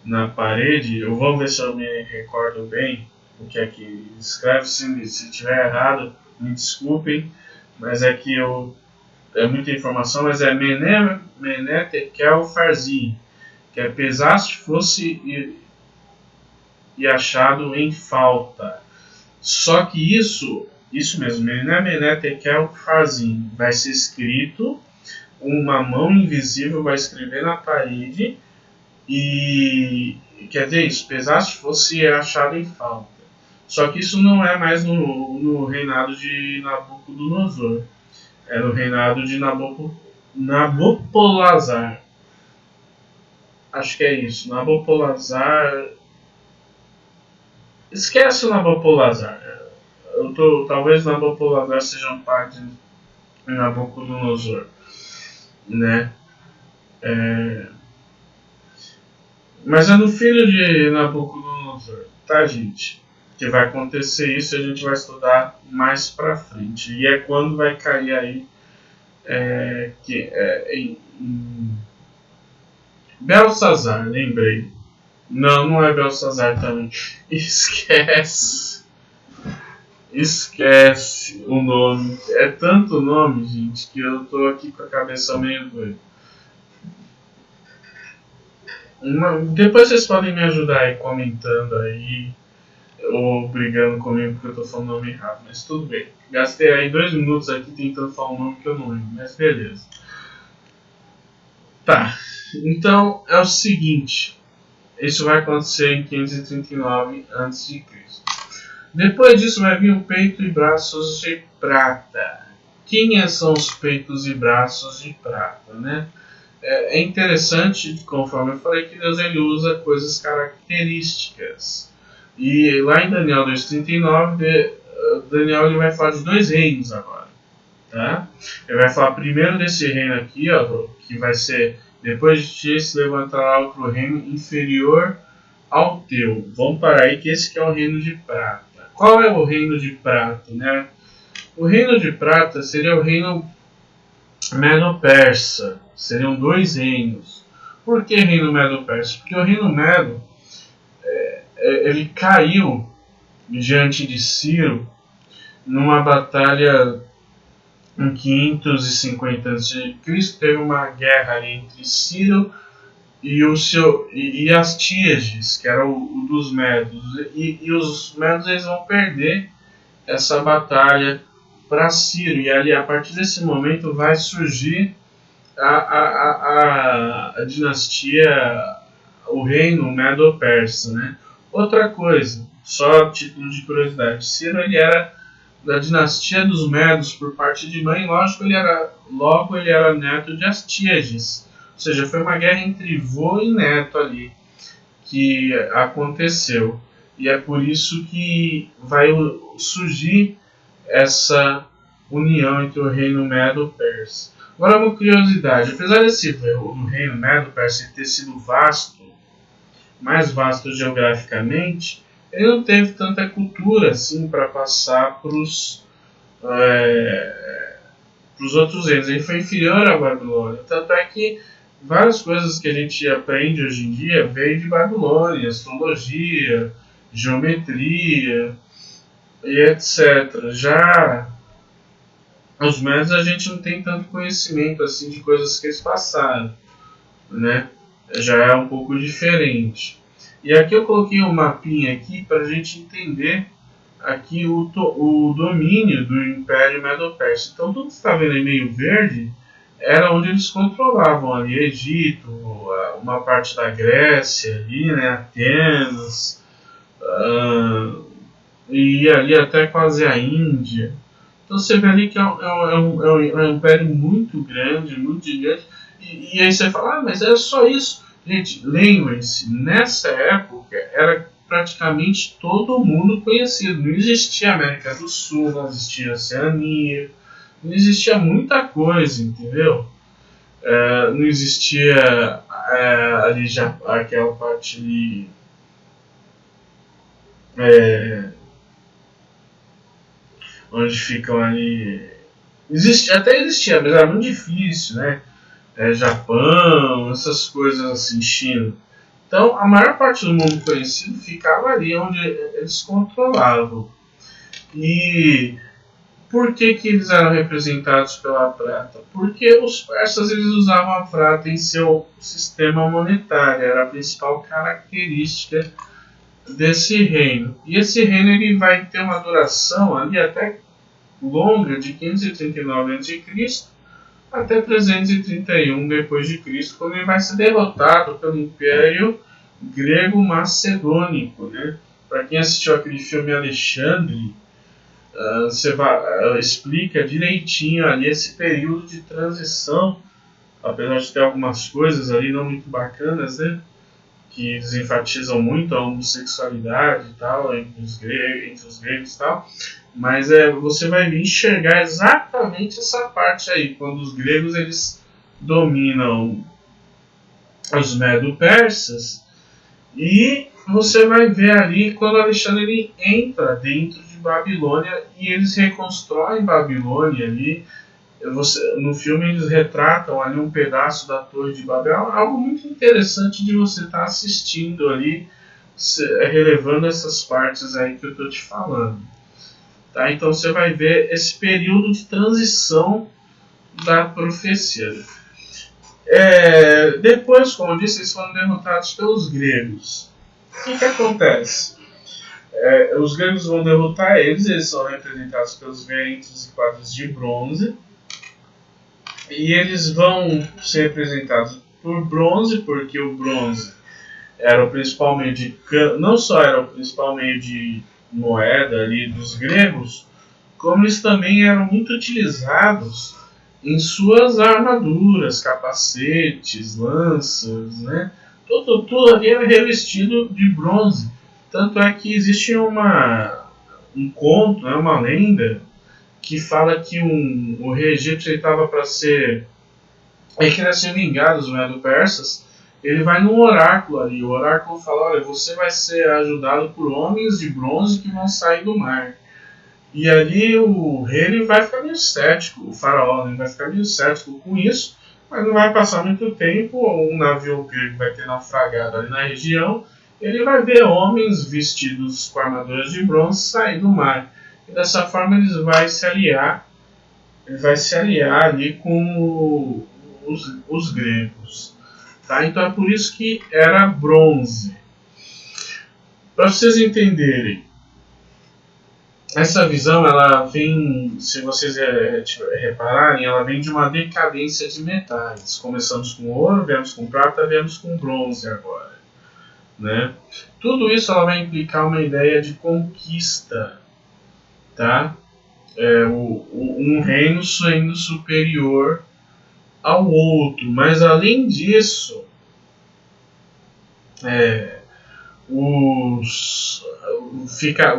na parede. Eu vou ver se eu me recordo bem o que é que escreve. Se estiver errado, me desculpem, mas é que é muita informação, mas é Mené Tekel Farzim, que é pesaste fosse e achado em falta. Só que isso mesmo, Mené Tekel Farzim, vai ser escrito, uma mão invisível vai escrever na parede, e quer dizer isso, pesaste fosse achado em falta. Só que isso não é mais no reinado de Nabucodonosor, é no reinado de Nabopolassar. Acho que é isso, Nabopolassar. Esquece o Nabopolassar. Talvez Nabopolassar seja um par de Nabucodonosor, né? Mas é no filho de Nabucodonosor, tá, gente? Que vai acontecer isso, e a gente vai estudar mais pra frente. E é quando vai cair aí em Belsazar, lembrei. Não é Belsazar também. Esquece o nome. É tanto nome, gente, que eu tô aqui com a cabeça meio doida. Depois vocês podem me ajudar aí comentando aí, ou brigando comigo porque eu tô falando o nome errado, mas tudo bem. Gastei aí 2 minutos aqui tentando falar um nome que eu não lembro, mas beleza. Tá, então é o seguinte, isso vai acontecer em 539 a.C. Depois disso vai vir o peito e braços de prata. Quem são os peitos e braços de prata, né? É interessante, conforme eu falei, que Deus ele usa coisas características. E lá em Daniel 2,39, Daniel ele vai falar de 2 reinos agora. Tá? Ele vai falar primeiro desse reino aqui, ó, que vai ser Depois de ti se levantará outro reino inferior ao teu. Vamos parar aí que esse que é o reino de prata. Qual é o reino de prata, né? O reino de prata seria o reino Medo-Persa. Seriam dois reinos. Por que reino Medo-Persa? Porque o reino Medo ele caiu diante de Ciro numa batalha em 550 a.C. Teve uma guerra ali entre Ciro e Astíages, que era o dos Medos. E os Medos eles vão perder essa batalha para Ciro. E ali, a partir desse momento, vai surgir a dinastia, o reino Medo-Persa, né? Outra coisa, só título de curiosidade, Ciro ele era da dinastia dos Medos por parte de mãe, logo ele era neto de Astíages. Ou seja, foi uma guerra entre vô e neto ali que aconteceu. E é por isso que vai surgir essa união entre o reino Medo-Persa. Agora uma curiosidade, apesar do reino Medo-Persa ter sido vasto, mais vasto geograficamente, ele não teve tanta cultura assim para passar para os outros reinos. Ele foi inferior à Babilônia. Tanto é que várias coisas que a gente aprende hoje em dia veio de Babilônia, astrologia, geometria e etc. Já os Medos a gente não tem tanto conhecimento assim de coisas que eles passaram, né? Já é um pouco diferente. E aqui eu coloquei um mapinha aqui para a gente entender aqui o domínio do Império Medo-Persa. Então tudo que está vendo aí meio verde era onde eles controlavam ali Egito, uma parte da Grécia ali, né, Atenas, e ali até quase a Índia. Então você vê ali que é um império muito grande, muito gigante. E aí você fala, mas é só isso. Gente, lembrem-se, nessa época era praticamente todo mundo conhecido. Não existia América do Sul, não existia Oceania, não existia muita coisa, entendeu? Não existia ali já aquela parte ali. Onde ficam ali. Até existia, mas era muito difícil, né? Japão, essas coisas assim, China. Então, a maior parte do mundo conhecido ficava ali onde eles controlavam. E por que eles eram representados pela prata? Porque os persas eles usavam a prata em seu sistema monetário, era a principal característica desse reino. E esse reino ele vai ter uma duração ali até longa de 539 a.C. até 331 depois de Cristo, quando ele vai ser derrotado pelo Império Grego-Macedônico, né? Para quem assistiu aquele filme Alexandre, explica direitinho ali esse período de transição, apesar de ter algumas coisas ali não muito bacanas, né? Que eles enfatizam muito a homossexualidade e tal, entre os gregos e tal. Mas você vai enxergar exatamente essa parte aí, quando os gregos eles dominam os Medo-Persas, e você vai ver ali quando Alexandre ele entra dentro de Babilônia e eles reconstroem Babilônia ali. No filme eles retratam ali um pedaço da Torre de Babel, algo muito interessante de você estar assistindo ali, relevando essas partes aí que eu estou te falando. Tá? Então você vai ver esse período de transição da profecia. Depois, como eu disse, eles foram derrotados pelos gregos. O que acontece? Os gregos vão derrotar eles são representados pelos ventos e quadros de bronze. E eles vão ser representados por bronze, porque o bronze era o principal meio de não só era o principal meio de moeda ali dos gregos, como eles também eram muito utilizados em suas armaduras, capacetes, lanças, né? Tudo ali era revestido de bronze. Tanto é que existe um conto, né, uma lenda, que fala que o rei egípcio estava para ser Ele queria se vingar dos Medo-Persas. Ele vai num oráculo ali. O oráculo fala: olha, você vai ser ajudado por homens de bronze que vão sair do mar. E ali o rei ele vai ficar meio cético, o faraó vai ficar meio cético com isso, mas não vai passar muito tempo, um navio grego vai ter naufragado ali na região, ele vai ver homens vestidos com armaduras de bronze sair do mar. E dessa forma ele vai se aliar ali com os gregos. Tá? Então é por isso que era bronze. Para vocês entenderem, essa visão, ela vem, se vocês repararem, ela vem de uma decadência de metais. Começamos com ouro, viemos com prata, viemos com bronze agora. Né? Tudo isso ela vai implicar uma ideia de conquista. Tá? Um reino sendo superior ao outro. Mas além disso,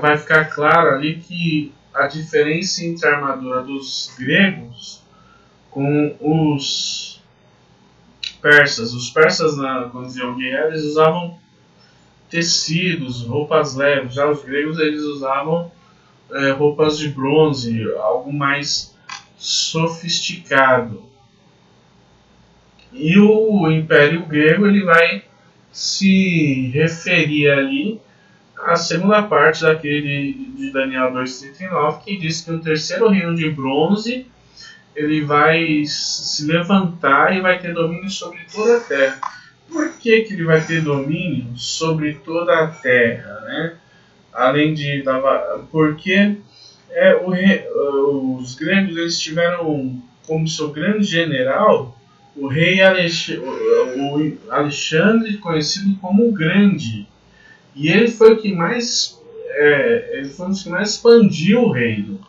vai ficar claro ali que a diferença entre a armadura dos gregos com os persas. Os persas, quando diziam guerra, eles usavam tecidos, roupas leves. Já os gregos eles usavam roupas de bronze, algo mais sofisticado. E o Império Grego ele vai se referir ali à segunda parte daquele de Daniel 2:39, que diz que o terceiro reino de bronze ele vai se levantar e vai ter domínio sobre toda a terra. Por que ele vai ter domínio sobre toda a terra, né? Além de porque os gregos eles tiveram como seu grande general o rei Alexandre, conhecido como o Grande, e ele foi o que mais ele foi um dos que mais expandiu o reino.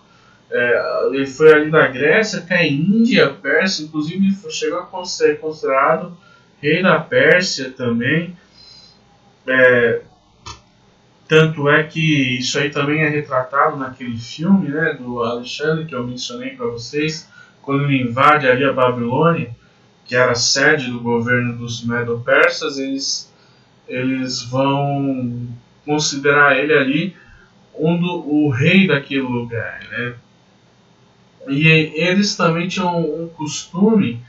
Ele foi ali da Grécia até a Índia, Pérsia, inclusive ele chegou a ser considerado rei da Pérsia também. Tanto é que isso aí também é retratado naquele filme, né, do Alexandre que eu mencionei para vocês, quando ele invade ali a Babilônia, que era a sede do governo dos Medo-Persas. Eles vão considerar ele ali o rei daquele lugar, né? E eles também tinham um costume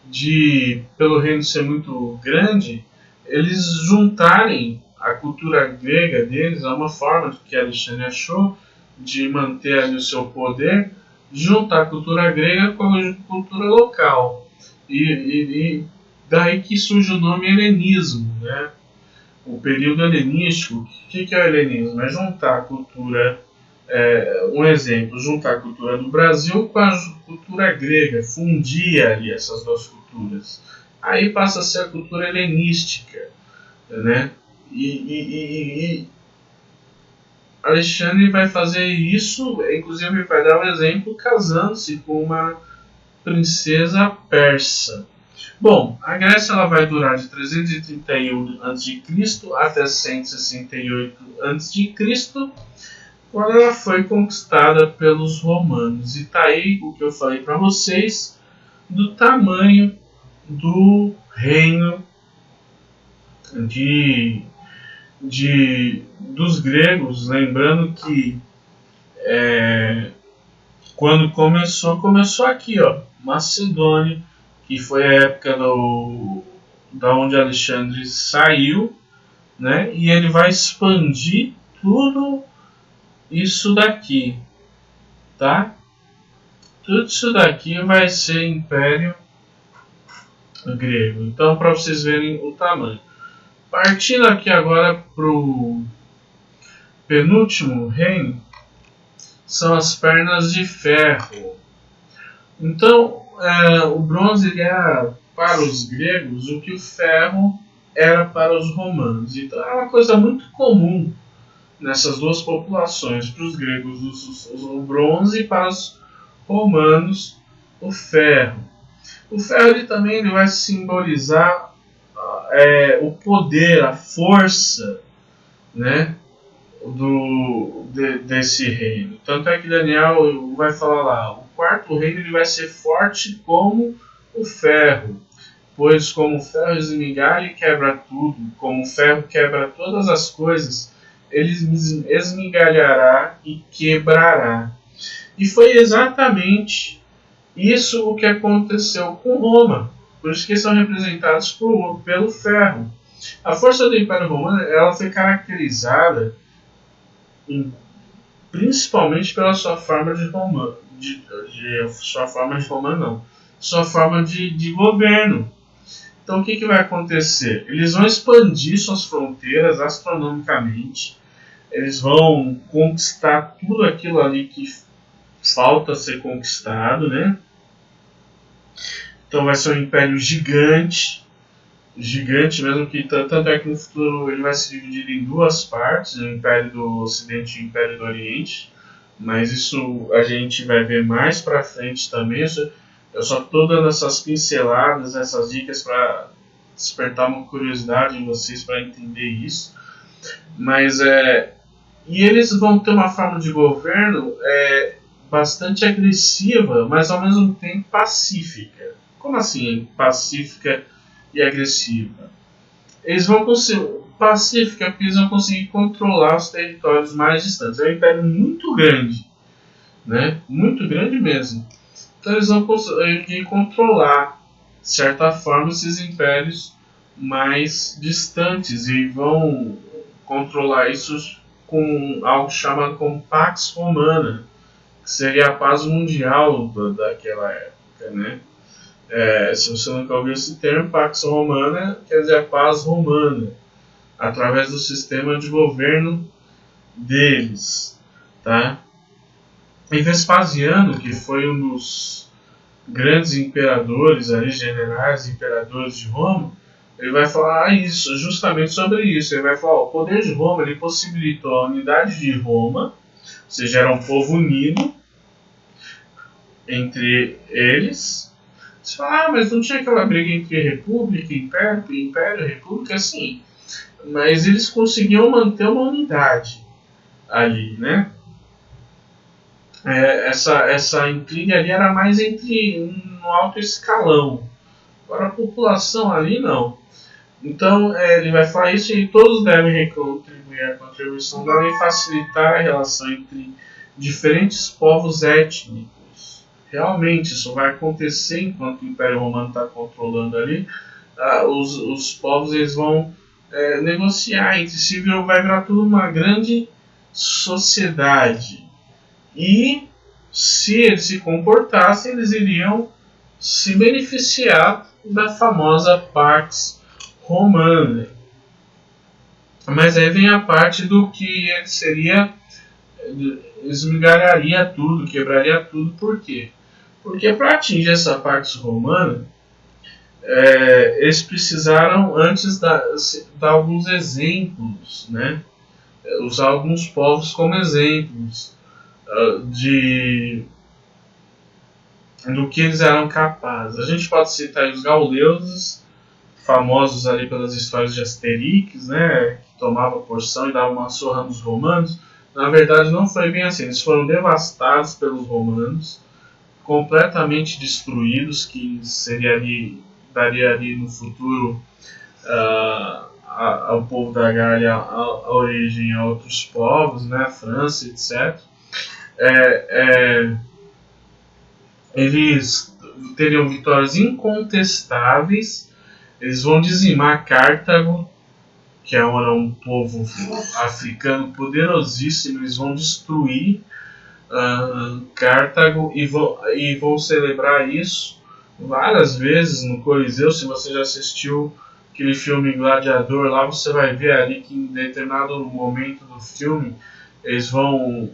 de, pelo reino ser muito grande, eles juntarem a cultura grega deles, é uma forma que Alexandre achou de manter ali o seu poder, juntar a cultura grega com a cultura local. E daí que surge o nome helenismo, né? O período helenístico. O que é o helenismo? É juntar a cultura, um exemplo, juntar a cultura do Brasil com a cultura grega, fundir ali essas duas culturas. Aí passa a ser a cultura helenística, né? E Alexandre vai fazer isso, inclusive vai dar um exemplo casando-se com uma princesa persa. Bom, a Grécia ela vai durar de 331 a.C. até 168 a.C., quando ela foi conquistada pelos romanos. E tá aí o que eu falei para vocês do tamanho do reino dos gregos, lembrando que quando começou aqui, ó, Macedônia, que foi a época da onde Alexandre saiu, né? E ele vai expandir tudo isso daqui, tá? Tudo isso daqui vai ser Império Grego. Então, para vocês verem o tamanho. Partindo aqui agora para o penúltimo reino, são as pernas de ferro. Então, o bronze era para os gregos o que o ferro era para os romanos. Então, é uma coisa muito comum nessas duas populações. Para os gregos, o bronze, e para os romanos, o ferro. O ferro ele também vai simbolizar o poder, a força, né, desse reino. Tanto é que Daniel vai falar lá, o quarto reino ele vai ser forte como o ferro. pois como o ferro esmigalha e quebra tudo, como o ferro quebra todas as coisas, ele esmigalhará e quebrará. E foi exatamente isso o que aconteceu com Roma. Por isso que são representados pelo ferro. A força do Império Romano ela foi caracterizada principalmente pela sua forma de Roma, sua forma de Roma não, sua forma de governo. Então o que vai acontecer? Eles vão expandir suas fronteiras astronomicamente, eles vão conquistar tudo aquilo ali que falta ser conquistado, né? Então vai ser um império gigante mesmo, que tanto é que no futuro ele vai se dividir em duas partes, o Império do Ocidente e o Império do Oriente, mas isso a gente vai ver mais pra frente também. Eu só estou dando essas pinceladas, essas dicas para despertar uma curiosidade em vocês para entender isso. Mas e eles vão ter uma forma de governo bastante agressiva, mas ao mesmo tempo pacífica. Como assim pacífica e agressiva? Eles vão conseguir pacífica porque eles vão conseguir controlar os territórios mais distantes. É um império muito grande, né? Muito grande mesmo. Então eles vão conseguir controlar, de certa forma, esses impérios mais distantes e vão controlar isso com algo chamado como Pax Romana, que seria a paz mundial daquela época, né? Se você nunca ouviu esse termo, Pax Romana quer dizer a paz romana, através do sistema de governo deles, tá? E Vespasiano, que foi um dos grandes imperadores, ali, generais imperadores de Roma, ele vai falar isso, justamente sobre isso. Ele vai falar: o poder de Roma ele possibilitou a unidade de Roma, ou seja, era um povo unido entre eles. Você fala: mas não tinha aquela briga entre república, império, república? Sim, mas eles conseguiam manter uma unidade ali, né? Essa intriga ali era mais no alto escalão. Agora a população ali não. Então ele vai falar isso, e todos devem contribuir. A contribuição devem facilitar a relação entre diferentes povos étnicos. Realmente isso vai acontecer enquanto o Império Romano está controlando ali. Os povos eles vão negociar entre si, vai virar tudo uma grande sociedade. E se eles se comportassem, eles iriam se beneficiar da famosa Pax Romana. Mas aí vem a parte do que ele seria, esmigalharia tudo, quebraria tudo. Por quê? Porque para atingir essa Pax Romana, eles precisaram antes dar alguns exemplos, né? Usar alguns povos como exemplos do que eles eram capazes. A gente pode citar os gauleses, famosos ali pelas histórias de Asterix, né, que tomava porção e dava uma surra nos romanos. Na verdade não foi bem assim, eles foram devastados pelos romanos, completamente destruídos, que daria ali no futuro ao povo da Gália a origem a outros povos, né, França, etc. Eles teriam vitórias incontestáveis. Eles vão dizimar Cartago, que era um povo africano poderosíssimo. Eles vão destruir Cartago e vão celebrar isso várias vezes no Coliseu. Se você já assistiu aquele filme Gladiador, lá você vai ver ali que em determinado momento do filme eles vão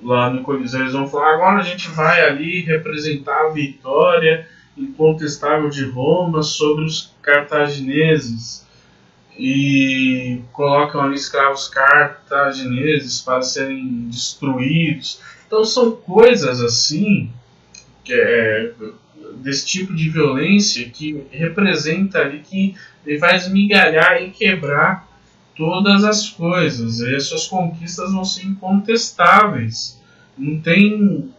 lá no Coliseu, eles vão falar: agora a gente vai ali representar a vitória incontestável de Roma sobre os cartagineses, e colocam ali escravos cartagineses para serem destruídos. Então são coisas assim, desse tipo de violência, que representa ali que ele vai esmigalhar e quebrar todas as coisas, e as suas conquistas vão ser incontestáveis. Não tem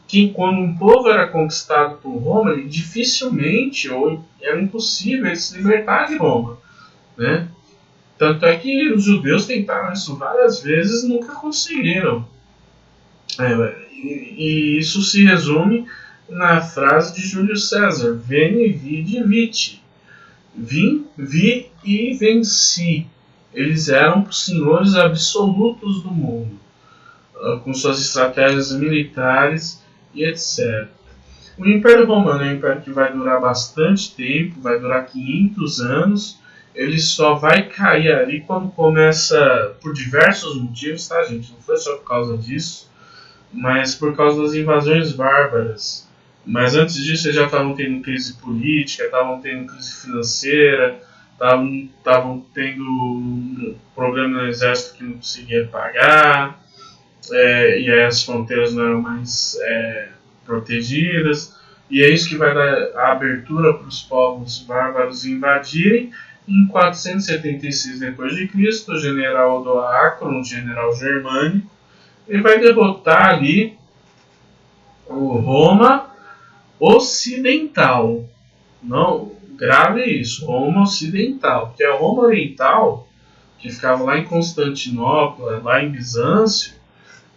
que quando um povo era conquistado por Roma, ele dificilmente ou era impossível ele se libertar de Roma, né? Tanto é que os judeus tentaram isso várias vezes e nunca conseguiram. E isso se resume na frase de Júlio César: Veni, vidi, vici. Vim, vi e venci. Eles eram senhores absolutos do mundo, com suas estratégias militares e etc. O Império Romano é um império que vai durar bastante tempo, vai durar 500 anos. Ele só vai cair ali quando começa, por diversos motivos, tá, gente? Não foi só por causa disso, mas por causa das invasões bárbaras. Mas antes disso, eles já estavam tendo crise política, estavam tendo crise financeira, estavam tendo problema no exército que não conseguia pagar, e aí as fronteiras não eram mais protegidas. E é isso que vai dar a abertura para os povos bárbaros invadirem. Em 476 d.C., o general Odoacro, um general germânico, ele vai derrotar ali o Roma Ocidental. Não, grave isso, Roma Ocidental, porque a Roma Oriental, que ficava lá em Constantinopla, lá em Bizâncio,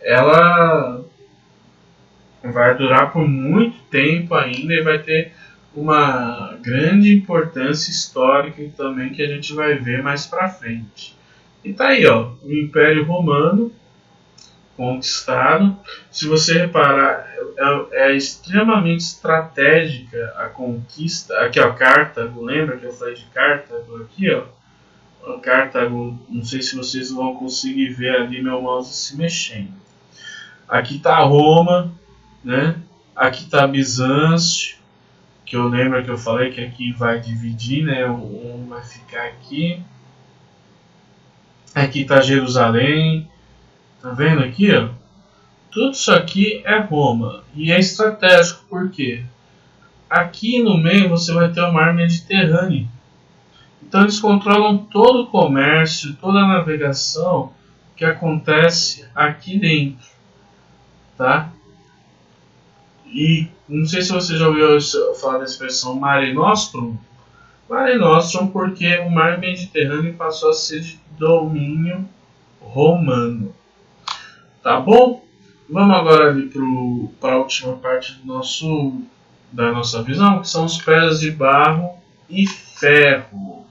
ela vai durar por muito tempo ainda e vai ter uma grande importância histórica também que a gente vai ver mais pra frente. E tá aí, ó, o Império Romano conquistado. Se você reparar, é extremamente estratégica a conquista. Aqui, ó, Cartago, lembra que eu falei de Cartago aqui, ó? O Cartago, não sei se vocês vão conseguir ver ali meu mouse se mexendo. Aqui tá Roma, né? Aqui tá Bizâncio, que eu lembro que eu falei que aqui vai dividir, né? Um vai ficar aqui. Aqui tá Jerusalém. Tá vendo aqui, ó? Tudo isso aqui é Roma. E é estratégico, por quê? Aqui no meio você vai ter o mar Mediterrâneo. Então eles controlam todo o comércio, toda a navegação que acontece aqui dentro. Tá? E não sei se você já ouviu falar da expressão Mare Nostrum. Mare Nostrum porque o mar Mediterrâneo passou a ser de domínio romano. Tá bom? Vamos agora ali para a última parte da nossa visão, que são os pés de barro e ferro.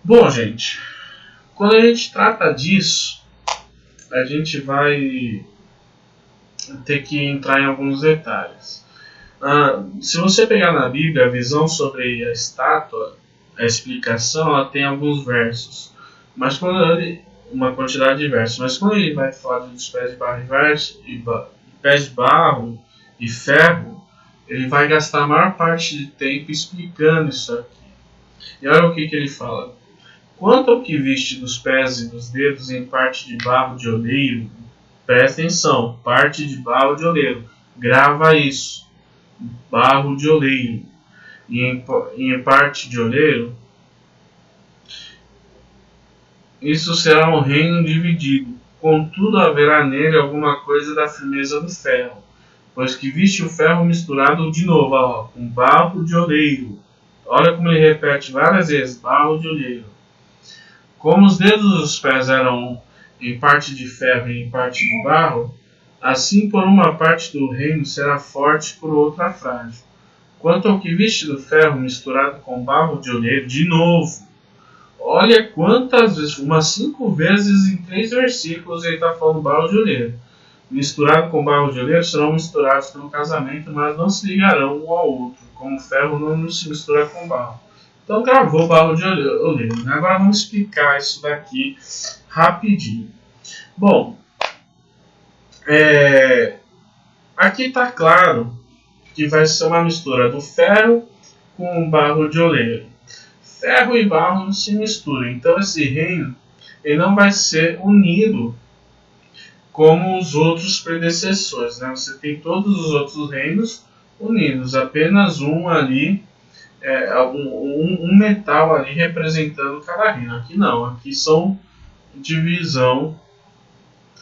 Bom, gente, quando a gente trata disso, a gente vai ter que entrar em alguns detalhes. Se você pegar na Bíblia a visão sobre a estátua, a explicação, ela tem alguns versos, mas uma quantidade de versos. Mas quando ele vai falar dos pés de barro pés de barro e ferro, ele vai gastar a maior parte de tempo explicando isso aqui. E olha o que ele fala. Quanto ao que viste dos pés e dos dedos em parte de barro de oleiro, presta atenção, parte de barro de oleiro, grava isso, barro de oleiro, e em parte de oleiro, isso será um reino dividido, contudo haverá nele alguma coisa da firmeza do ferro, pois que viste o ferro misturado de novo, ó, com barro de oleiro. Olha como ele repete várias vezes, barro de oleiro. Como os dedos dos pés eram em parte de ferro e em parte de barro, assim por uma parte do reino será forte, por outra frágil. Quanto ao que viste do ferro misturado com barro de oleiro, de novo, olha quantas vezes, umas 5 vezes em 3 versículos ele está falando barro de oleiro. Misturado com barro de oleiro serão misturados pelo casamento, mas não se ligarão um ao outro, como o ferro não se mistura com barro. Então gravou barro de oleiro. Agora vamos explicar isso daqui rapidinho. Bom, aqui está claro que vai ser uma mistura do ferro com o barro de oleiro. Ferro e barro não se misturam, então esse reino ele não vai ser unido como os outros predecessores, né? Você tem todos os outros reinos unidos, apenas um ali, um metal ali representando cada reino. Aqui não, aqui são divisão,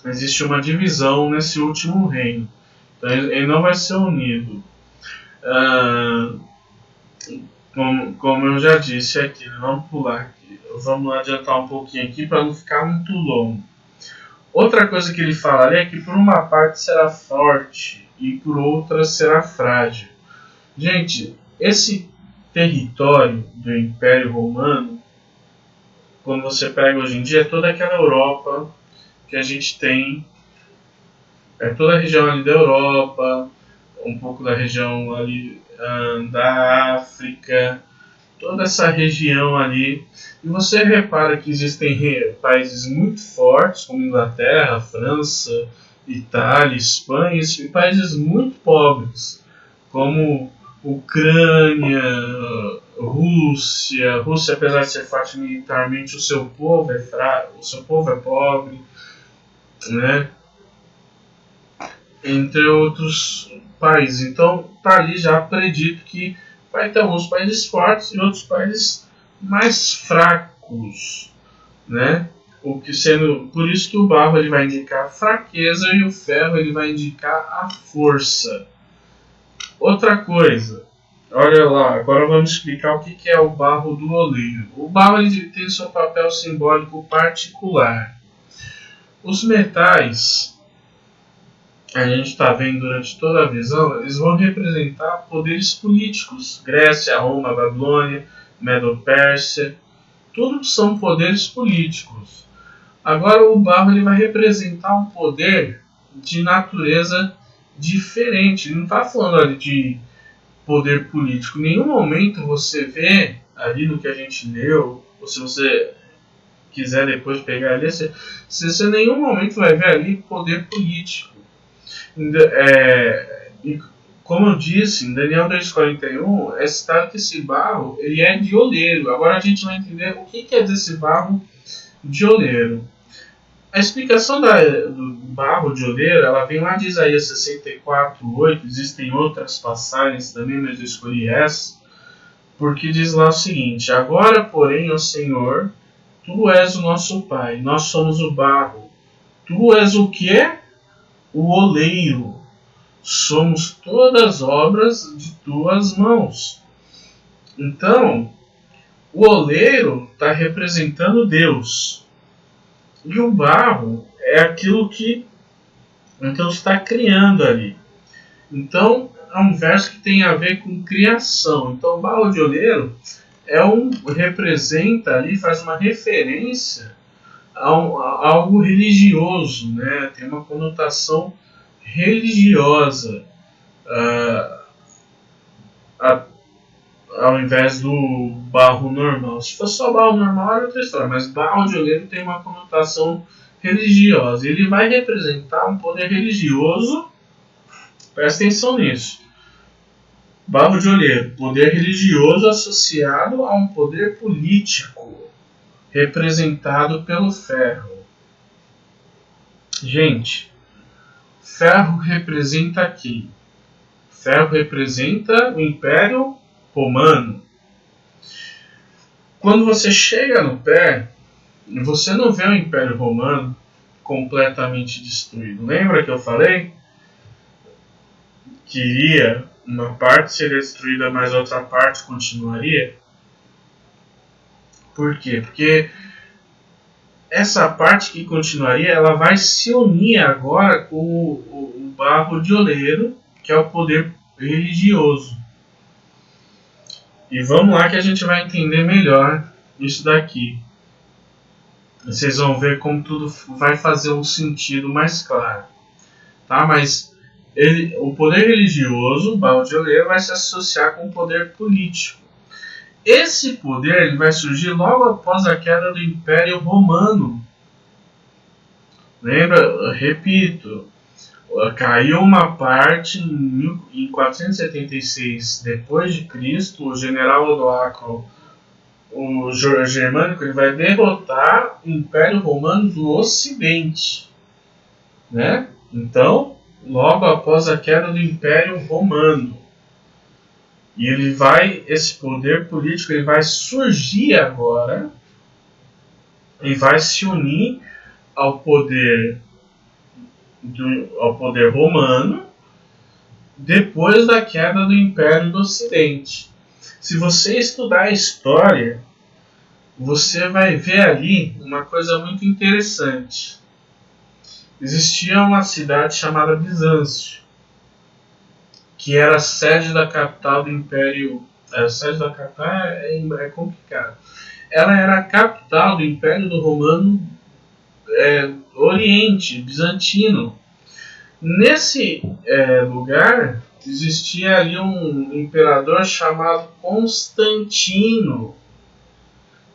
existe uma divisão nesse último reino. Então ele não vai ser unido. Como eu já disse aqui, vamos pular aqui. Vamos adiantar um pouquinho aqui para não ficar muito longo. Outra coisa que ele fala ali é que por uma parte será forte e por outra será frágil. Gente, esse território do Império Romano, quando você pega hoje em dia, é toda aquela Europa que a gente tem, é toda a região ali da Europa, um pouco da região ali da África, toda essa região ali. E você repara que existem países muito fortes, como Inglaterra, França, Itália, Espanha, e países muito pobres, como Ucrânia, Rússia. Rússia, apesar de ser forte militarmente, o seu povo é fraco, o seu povo é pobre, né? Entre outros países. Então, tá ali já predito que vai ter alguns países fortes e outros países mais fracos, né? O que sendo, por isso que o barro ele vai indicar a fraqueza e o ferro ele vai indicar a força. Outra coisa, olha lá, agora vamos explicar o que é o barro do oleiro. O barro ele tem seu papel simbólico particular. Os metais, a gente está vendo durante toda a visão, eles vão representar poderes políticos. Grécia, Roma, Babilônia, Medo-Pérsia, tudo são poderes políticos. Agora o barro ele vai representar um poder de natureza diferente. Ele não está falando ali de poder político. Em nenhum momento você vê ali no que a gente leu, ou se você quiser depois pegar ali, você em nenhum momento vai ver ali poder político. E como eu disse, em Daniel 2,41 é citado que esse barro ele é de oleiro. Agora a gente vai entender o que quer dizer esse barro de oleiro. A explicação do barro de oleiro ela vem lá de Isaías 64,8. Existem outras passagens também, mas eu escolhi essa, porque diz lá o seguinte: agora, porém, ó Senhor, tu és o nosso Pai, nós somos o barro. Tu és o que? O oleiro. Somos todas as obras de tuas mãos. Então, o oleiro está representando Deus. E o barro é aquilo que Deus está criando ali. Então, é um verso que tem a ver com criação. Então, o barro de oleiro representa ali, faz uma referência a algo religioso, né? Tem uma conotação religiosa, ao invés do barro normal. Se fosse só barro normal era outra história, mas barro de oleiro tem uma conotação religiosa. Ele vai representar um poder religioso, presta atenção nisso. Barro de oleiro, poder religioso associado a um poder político, representado pelo ferro. Gente, ferro representa quem? Ferro representa o Império Romano. Quando você chega no pé, você não vê o Império Romano completamente destruído. Lembra que eu falei que uma parte seria destruída, mas a outra parte continuaria? Por quê? Porque essa parte que continuaria, ela vai se unir agora com o barro de oleiro, que é o poder religioso. E vamos lá que a gente vai entender melhor isso daqui. Vocês vão ver como tudo vai fazer um sentido mais claro. Tá? Mas o poder religioso, o barro de oleiro, vai se associar com o poder político. Esse poder ele vai surgir logo após a queda do Império Romano. Lembra? Repito, caiu uma parte em 476 depois de Cristo. O general Odoacro, o germânico, ele vai derrotar o Império Romano do Ocidente, né? Então, logo após a queda do Império Romano. E esse poder político ele vai surgir agora e vai se unir ao poder romano depois da queda do Império do Ocidente. Se você estudar a história, você vai ver ali uma coisa muito interessante. Existia uma cidade chamada Bizâncio, que era a sede da capital do Império. A sede da capital é complicado. Ela era a capital do Império do Romano Oriente, bizantino. Nesse lugar existia ali um imperador chamado Constantino,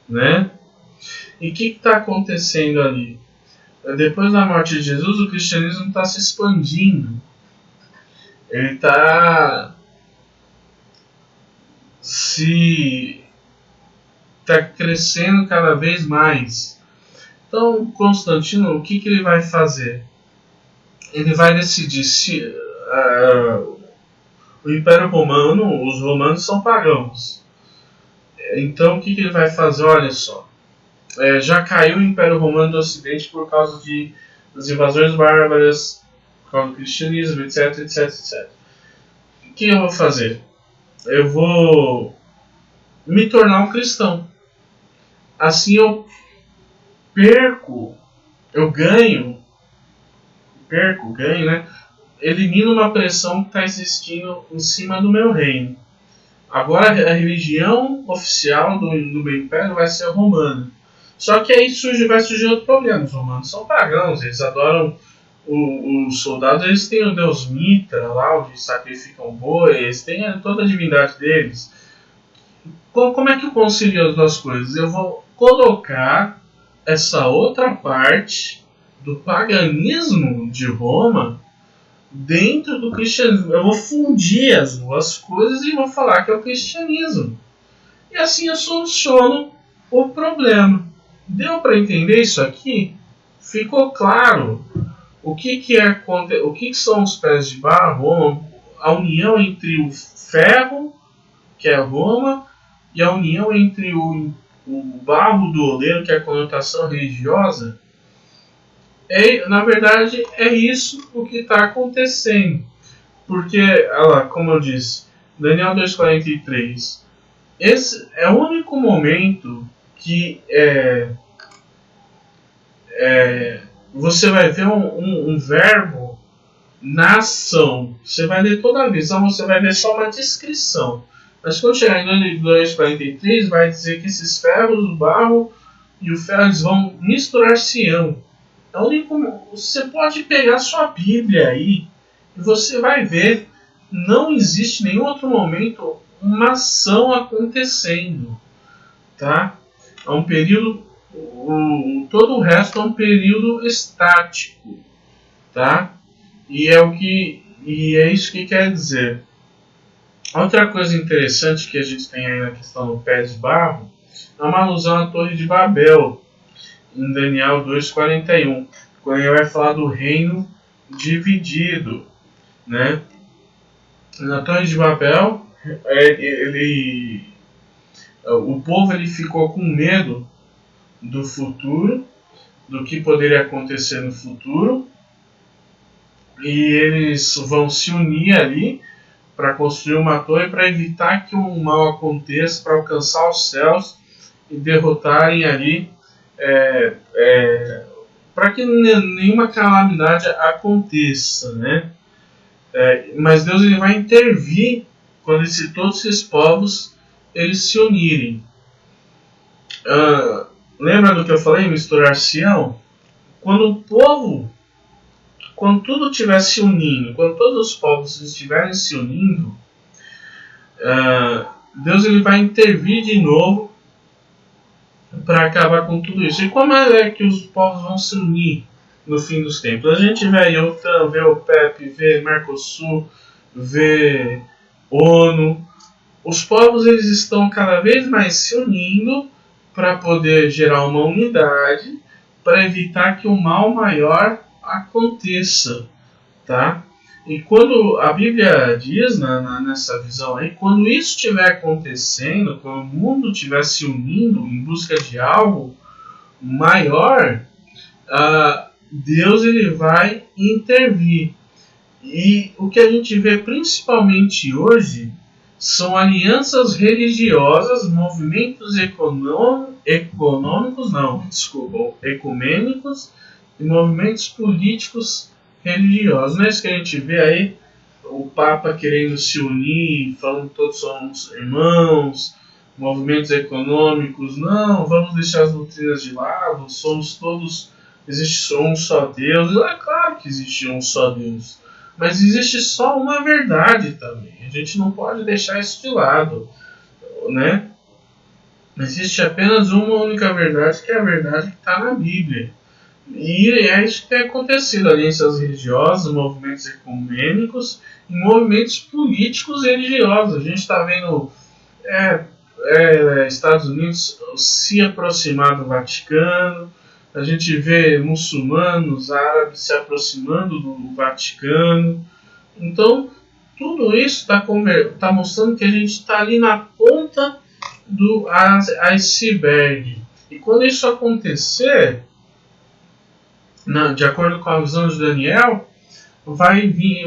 né? E o que está acontecendo ali? Depois da morte de Jesus, o cristianismo está se expandindo. Ele está crescendo cada vez mais. Então, Constantino, o que ele vai fazer? Ele vai decidir se o Império Romano, os romanos são pagãos. Então, o que ele vai fazer? Olha só. Já caiu o Império Romano do Ocidente por causa das invasões bárbaras, por causa do cristianismo, etc, etc, etc. O que eu vou fazer? Eu vou me tornar um cristão. Assim eu ganho, né? Elimino uma pressão que está existindo em cima do meu reino. Agora a religião oficial do meu império vai ser a romana. Só que aí vai surgir outro problema. Os romanos são pagãos, eles adoram os soldados, eles têm o deus Mitra lá, onde sacrificam boi, eles têm toda a divindade deles. Como é que eu concilio as duas coisas? Eu vou colocar essa outra parte do paganismo de Roma dentro do cristianismo. Eu vou fundir as duas coisas e vou falar que é o cristianismo. E assim eu soluciono o problema. Deu para entender isso aqui? Ficou claro o que são os pés de barro? A união entre o ferro, que é Roma, e a união entre o barro do oleiro, que é a conotação religiosa. Na verdade, é isso o que está acontecendo. Porque, olha lá, como eu disse, Daniel 2,43, esse é o único momento que você vai ver um verbo na ação. Você vai ler toda a visão, você vai ver só uma descrição. Mas quando chegar em Daniel 2,43, vai dizer que esses ferros, o barro e o ferro, eles vão misturar-se-ão. Você pode pegar sua Bíblia aí e você vai ver, não existe nenhum outro momento uma ação acontecendo, tá? É um período, todo o resto é um período estático, tá? E é isso que quer dizer. Outra coisa interessante que a gente tem aí na questão do pé de barro é uma alusão à Torre de Babel, em Daniel 2,41, quando ele vai falar do reino dividido, né? Na Torre de Babel, o povo ficou com medo do futuro, do que poderia acontecer no futuro, e eles vão se unir ali para construir uma torre para evitar que um mal aconteça, para alcançar os céus e derrotarem ali, para que nenhuma calamidade aconteça, né? Mas Deus ele vai intervir quando todos esses povos eles se unirem. Lembra do que eu falei? Misturar-se-ão? Quando tudo estiver se unindo, quando todos os povos estiverem se unindo, Deus ele vai intervir de novo para acabar com tudo isso. E como é que os povos vão se unir no fim dos tempos? A gente vê a OTAN, vê o PEP, vê Mercosul, vê ONU. Os povos eles estão cada vez mais se unindo para poder gerar uma unidade, para evitar que um mal maior aconteça, tá? E quando a Bíblia diz nessa visão aí, quando isso estiver acontecendo, quando o mundo estiver se unindo em busca de algo maior, Deus ele vai intervir. E o que a gente vê principalmente hoje são alianças religiosas, movimentos ecumênicos e movimentos políticos religiosos. Não é isso que a gente vê aí, o Papa querendo se unir, falando que todos somos irmãos, movimentos econômicos, não, vamos deixar as doutrinas de lado, somos todos, existe um só Deus. É claro que existe um só Deus, mas existe só uma verdade também. A gente não pode deixar isso de lado, né? Existe apenas uma única verdade, que é a verdade que está na Bíblia. E é isso que tem acontecido: alianças religiosas, movimentos ecumênicos e movimentos políticos religiosos. A gente está vendo Estados Unidos se aproximar do Vaticano, a gente vê muçulmanos, árabes se aproximando do Vaticano. Então, tudo isso está mostrando que a gente está ali na ponta do iceberg. E quando isso acontecer, de acordo com a visão de Daniel, vai vir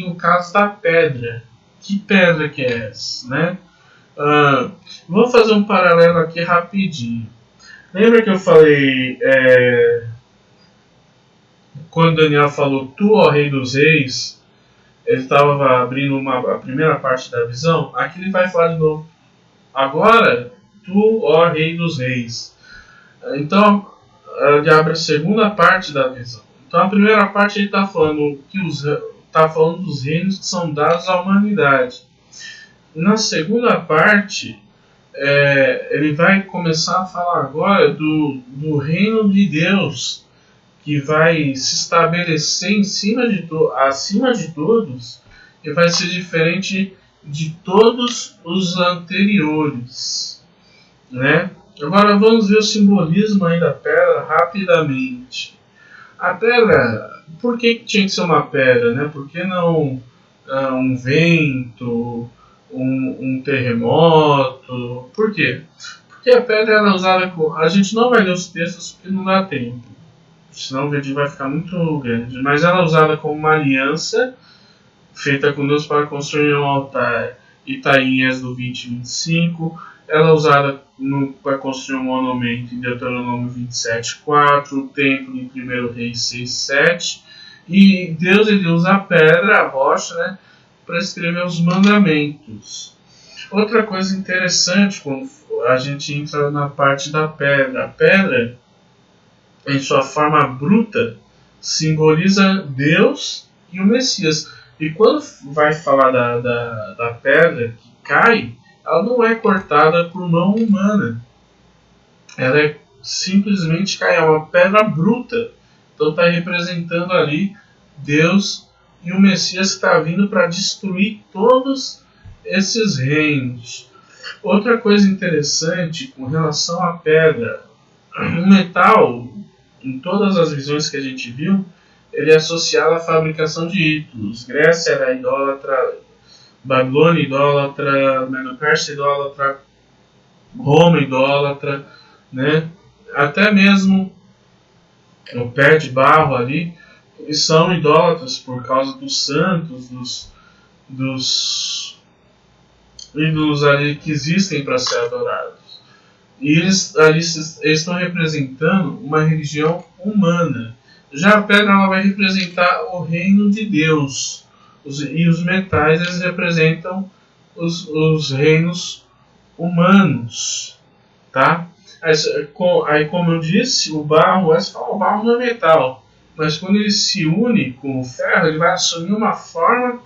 o caso da pedra. Que pedra que é essa, né? Vou fazer um paralelo aqui rapidinho. Lembra que eu falei, quando Daniel falou, tu, ó Rei dos Reis, ele estava abrindo a primeira parte da visão. Aqui ele vai falar de novo. Agora, tu, ó Rei dos Reis. Então, ele abre a segunda parte da visão. Então, a primeira parte ele está falando dos reinos que são dados à humanidade. Na segunda parte, ele vai começar a falar agora do reino de Deus, que vai se estabelecer acima de todos, e vai ser diferente de todos os anteriores, né? Agora vamos ver o simbolismo aí da pedra rapidamente. A pedra, por que tinha que ser uma pedra, né? Por que não um vento, um terremoto? Por quê? Porque a pedra ela é usada a gente não vai ler os textos porque não dá tempo, senão o vídeo vai ficar muito grande. Mas ela é usada como uma aliança feita com Deus para construir um altar. E está em Êxodo 20:25. Ela é usada para construir um monumento em Deuteronômio 27:4. O templo em 1 Reis 6:7. E Deus ele usa a pedra, a rocha, né, para escrever os mandamentos. Outra coisa interessante, quando a gente entra na parte da pedra. A pedra, em sua forma bruta, simboliza Deus e o Messias. E quando vai falar da pedra que cai, ela não é cortada por mão humana. Ela simplesmente cai, é uma pedra bruta. Então está representando ali Deus e o Messias que está vindo para destruir todos esses reinos. Outra coisa interessante com relação à pedra, o metal, em todas as visões que a gente viu, ele é associado à fabricação de ídolos. Grécia era idólatra, Babilônia idólatra, Medo-Pérsia idólatra, Roma idólatra, né? Até mesmo o pé de barro ali, eles são idólatras por causa dos santos, dos ídolos ali que existem para ser adorados. E eles estão representando uma religião humana. Já a pedra ela vai representar o reino de Deus. E os metais eles representam os reinos humanos. Tá? Aí, como eu disse, o barro não é metal. Mas quando ele se une com o ferro, ele vai assumir uma forma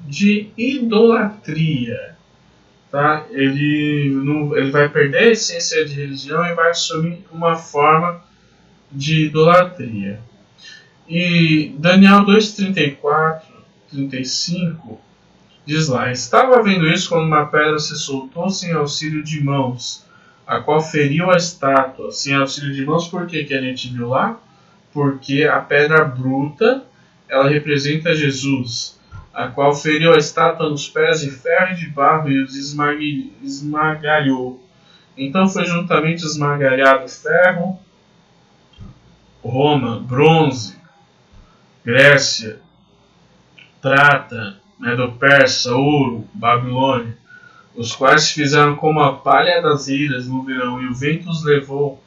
de idolatria. Tá? Ele vai perder a essência de religião e vai assumir uma forma de idolatria. E Daniel 2:34-35 diz lá: estava vendo isso quando uma pedra se soltou sem auxílio de mãos, a qual feriu a estátua. Sem auxílio de mãos, por que a gente viu lá? Porque a pedra bruta ela representa Jesus, a qual feriu a estátua nos pés de ferro e de barro e os esmagalhou. Então foi juntamente esmagalhado ferro, Roma, bronze, Grécia, prata, Medo-Persa, ouro, Babilônia, os quais se fizeram como a palha das ilhas no verão, e o vento os levou,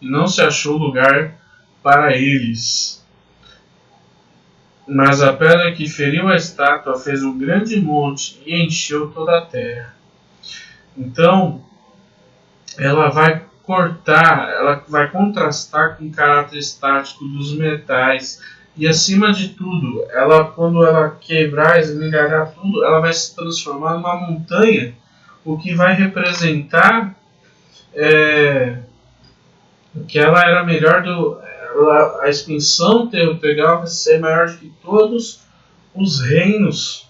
e não se achou lugar para eles. Mas a pedra que feriu a estátua fez um grande monte e encheu toda a terra. Então, ela vai cortar, ela vai contrastar com o caráter estático dos metais. E acima de tudo, ela, quando ela quebrar, esmigalhar tudo, ela vai se transformar numa montanha, o que vai representar que ela era melhor a expansão territorial vai ser maior do que todos os reinos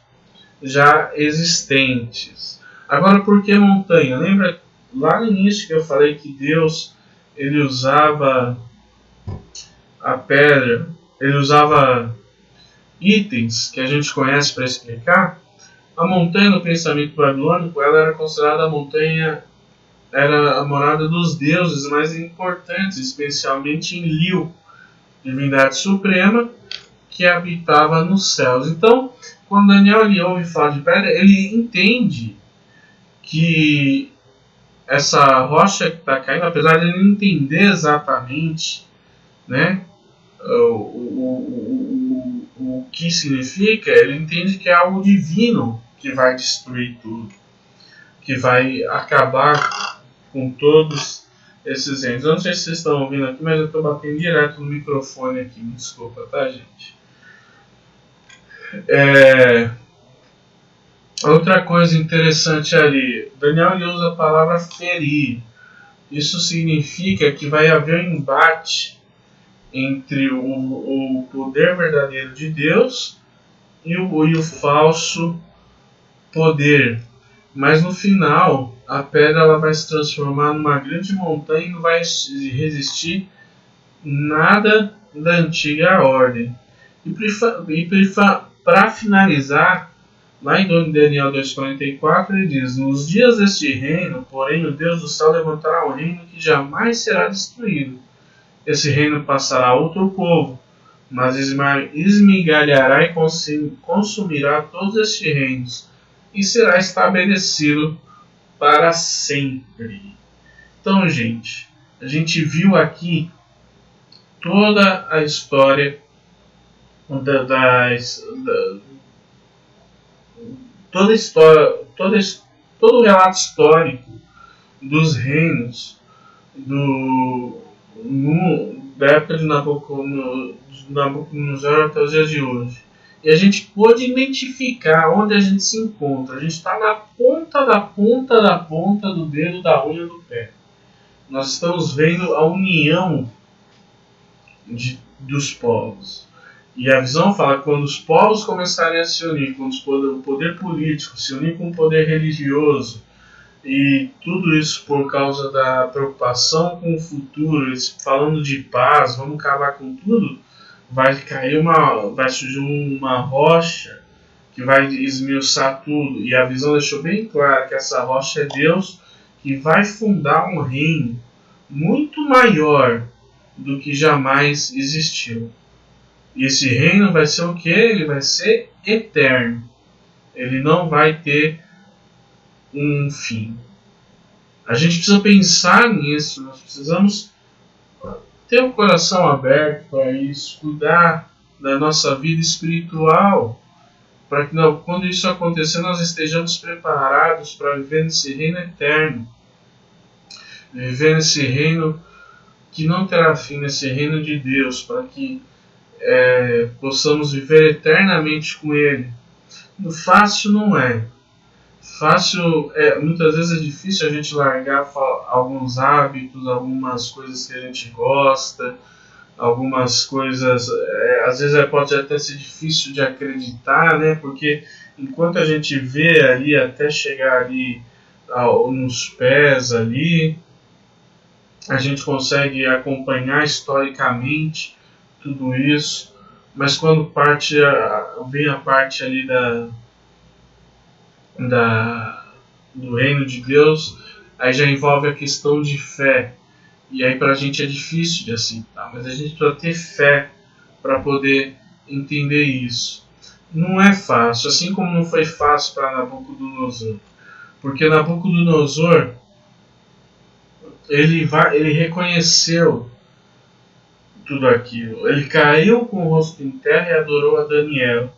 já existentes. Agora, por que montanha? Lembra lá no início que eu falei que Deus ele usava a pedra, ele usava itens que a gente conhece para explicar? A montanha no pensamento babilônico, ela era considerada a montanha, era a morada dos deuses mais importantes, especialmente em Liu, divindade suprema que habitava nos céus. Então, quando Daniel ele ouve falar de pedra, ele entende que essa rocha que está caindo, apesar de ele não entender exatamente, né, o que significa, ele entende que é algo divino que vai destruir tudo, que vai acabar com todos esses entes. Eu não sei se vocês estão ouvindo aqui, mas eu estou batendo direto no microfone aqui, me desculpa, tá, gente? Outra coisa interessante ali, Daniel ele usa a palavra ferir. Isso significa que vai haver um embate entre o poder verdadeiro de Deus e o falso poder. Mas no final, a pedra ela vai se transformar numa grande montanha e não vai resistir nada da antiga ordem. E para finalizar, lá em Daniel 2,44 ele diz: nos dias deste reino, porém o Deus do céu levantará um reino que jamais será destruído. Esse reino passará a outro povo, mas esmigalhará e consumirá todos estes reinos, e será estabelecido para sempre. Então, gente, a gente viu aqui toda a história todo o relato histórico dos reinos da época de Nabucodonosor até os dias de hoje. E a gente pôde identificar onde a gente se encontra. A gente está na ponta da ponta da ponta do dedo da unha do pé. Nós estamos vendo a união dos povos. E a visão fala que quando os povos começarem a se unir, quando o poder político se unir com o poder religioso, e tudo isso por causa da preocupação com o futuro, eles falando de paz, vamos acabar com tudo, vai surgir uma rocha que vai esmiuçar tudo. E a visão deixou bem claro que essa rocha é Deus, que vai fundar um reino muito maior do que jamais existiu. E esse reino vai ser o quê? Ele vai ser eterno. Ele não vai ter um fim. A gente precisa pensar nisso. Nós precisamos ter o coração aberto para isso, cuidar da nossa vida espiritual, para que quando isso acontecer nós estejamos preparados para viver nesse reino eterno, viver nesse reino que não terá fim, nesse reino de Deus, para que possamos viver eternamente com Ele. Fácil não é. Fácil, muitas vezes é difícil a gente largar alguns hábitos, algumas coisas que a gente gosta, algumas coisas, às vezes pode até ser difícil de acreditar, né? Porque enquanto a gente vê ali até chegar ali nos pés ali, a gente consegue acompanhar historicamente tudo isso, mas quando vem a parte ali do reino de Deus, aí já envolve a questão de fé, e aí pra gente é difícil de aceitar, mas a gente precisa ter fé para poder entender isso. não é fácil, assim como não foi fácil para Nabucodonosor. Porque Nabucodonosor, ele reconheceu tudo aquilo. Ele caiu com o rosto em terra e adorou a Daniel.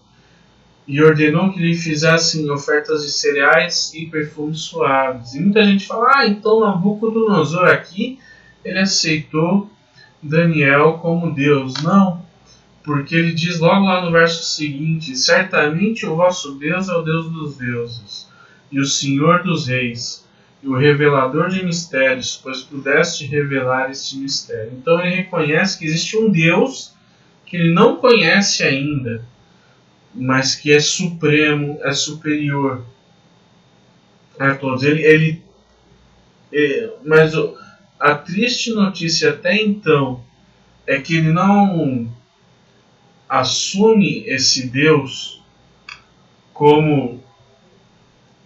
E ordenou que lhe fizessem ofertas de cereais e perfumes suaves. E muita gente fala, então Nabucodonosor aqui, ele aceitou Daniel como Deus. Não, porque ele diz logo lá no verso seguinte, certamente o vosso Deus é o Deus dos deuses, e o Senhor dos reis, e o revelador de mistérios, pois pudeste revelar este mistério. Então ele reconhece que existe um Deus que ele não conhece ainda, mas que é supremo, é superior a todos. Mas a triste notícia até então é que ele não assume esse Deus como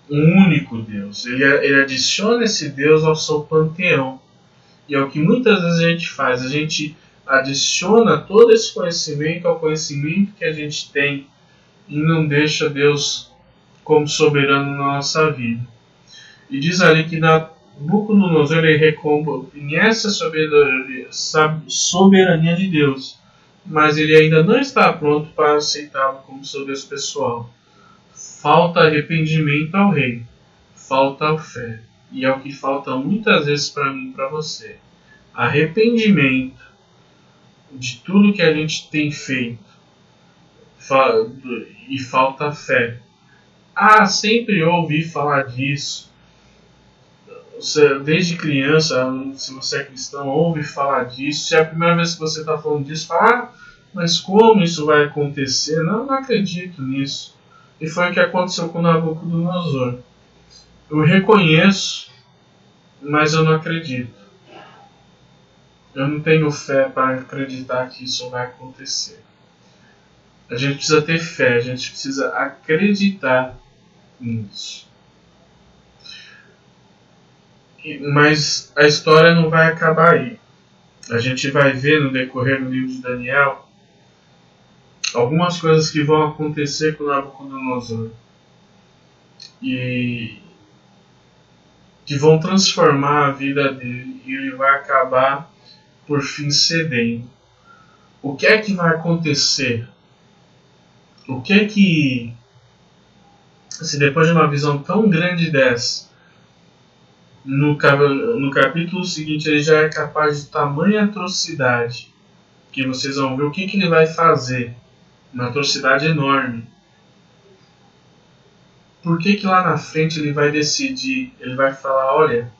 um único Deus. Ele adiciona esse Deus ao seu panteão. E é o que muitas vezes a gente faz. A gente adiciona todo esse conhecimento ao conhecimento que a gente tem e não deixa Deus como soberano na nossa vida. E diz ali que Nabucodonosor ele reconhece a soberania de Deus, mas ele ainda não está pronto para aceitá-lo como seu Deus pessoal. Falta arrependimento ao rei, falta fé. E é o que falta muitas vezes para mim e para você. Arrependimento de tudo que a gente tem feito e falta fé. Sempre ouvi falar disso. Desde criança, se você é cristão, ouve falar disso. Se é a primeira vez que você está falando disso, fala, mas como isso vai acontecer? Não acredito nisso. E foi o que aconteceu com Nabucodonosor. Eu reconheço, mas eu não acredito. Eu não tenho fé para acreditar que isso vai acontecer. A gente precisa ter fé, a gente precisa acreditar nisso. Mas a história não vai acabar aí. A gente vai ver no decorrer do livro de Daniel algumas coisas que vão acontecer com Nabucodonosor e que vão transformar a vida dele, e ele vai acabar por fim cedendo. O que é que vai acontecer? O que é que, se depois de uma visão tão grande dessa, no capítulo seguinte ele já é capaz de tamanha atrocidade, que vocês vão ver o que ele vai fazer, uma atrocidade enorme. Por que lá na frente ele vai decidir, ele vai falar, olha,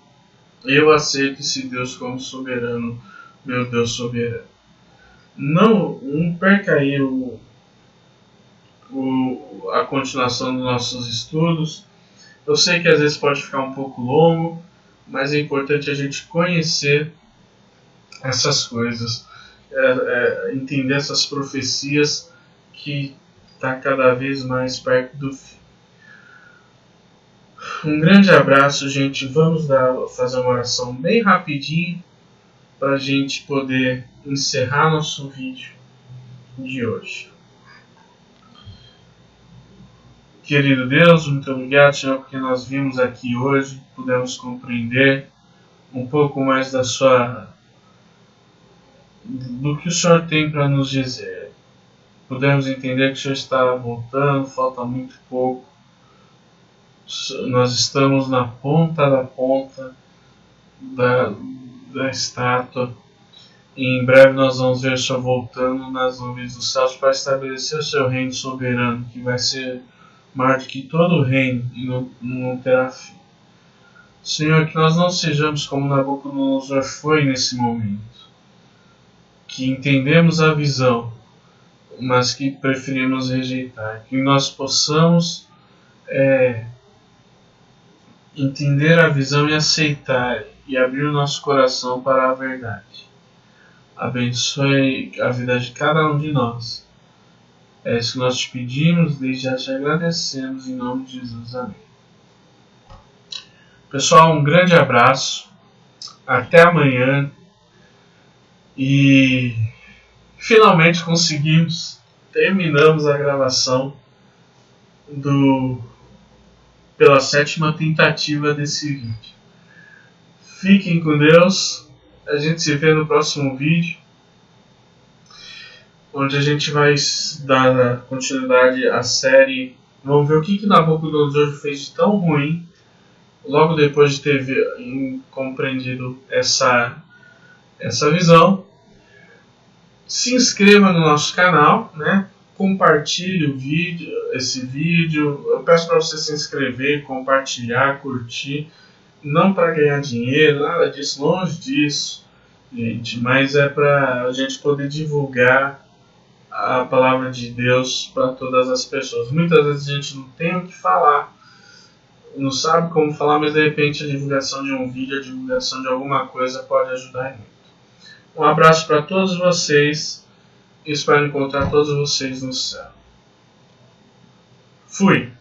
eu aceito esse Deus como soberano, meu Deus soberano. Não perca aí a continuação dos nossos estudos. Eu sei que às vezes pode ficar um pouco longo, mas é importante a gente conhecer essas coisas, entender essas profecias que está cada vez mais perto do fim. Um grande abraço, gente. Vamos fazer uma oração bem rapidinho para a gente poder encerrar nosso vídeo de hoje. Querido Deus, muito obrigado, Senhor, porque nós vimos aqui hoje, pudemos compreender um pouco mais do que o Senhor tem para nos dizer. Pudemos entender que o Senhor está voltando, falta muito pouco. Nós estamos na ponta da estátua, e em breve nós vamos ver o Senhor voltando nas nuvens dos céus para estabelecer o seu reino soberano, que vai ser maior do que todo o reino e não terá fim. Senhor, que nós não sejamos como Nabucodonosor foi nesse momento, que entendemos a visão, mas que preferimos rejeitar, que nós possamos entender a visão e aceitar e abrir o nosso coração para a verdade. Abençoe a vida de cada um de nós. É isso que nós te pedimos, desde já te agradecemos, em nome de Jesus. Amém. Pessoal, um grande abraço. Até amanhã. E finalmente terminamos a gravação pela 7ª tentativa desse vídeo. Fiquem com Deus. A gente se vê no próximo vídeo, onde a gente vai dar continuidade à série. Vamos ver o que Nabucodonosor fez de tão ruim, logo depois de ter compreendido essa visão. Se inscreva no nosso canal, né? Compartilhe esse vídeo. Eu peço para você se inscrever, compartilhar, curtir. Não para ganhar dinheiro, nada disso, longe disso, gente. Mas é para a gente poder divulgar a palavra de Deus para todas as pessoas. Muitas vezes a gente não tem o que falar, não sabe como falar, mas de repente a divulgação de um vídeo, a divulgação de alguma coisa pode ajudar muito. Um abraço para todos vocês e espero encontrar todos vocês no céu. Fui!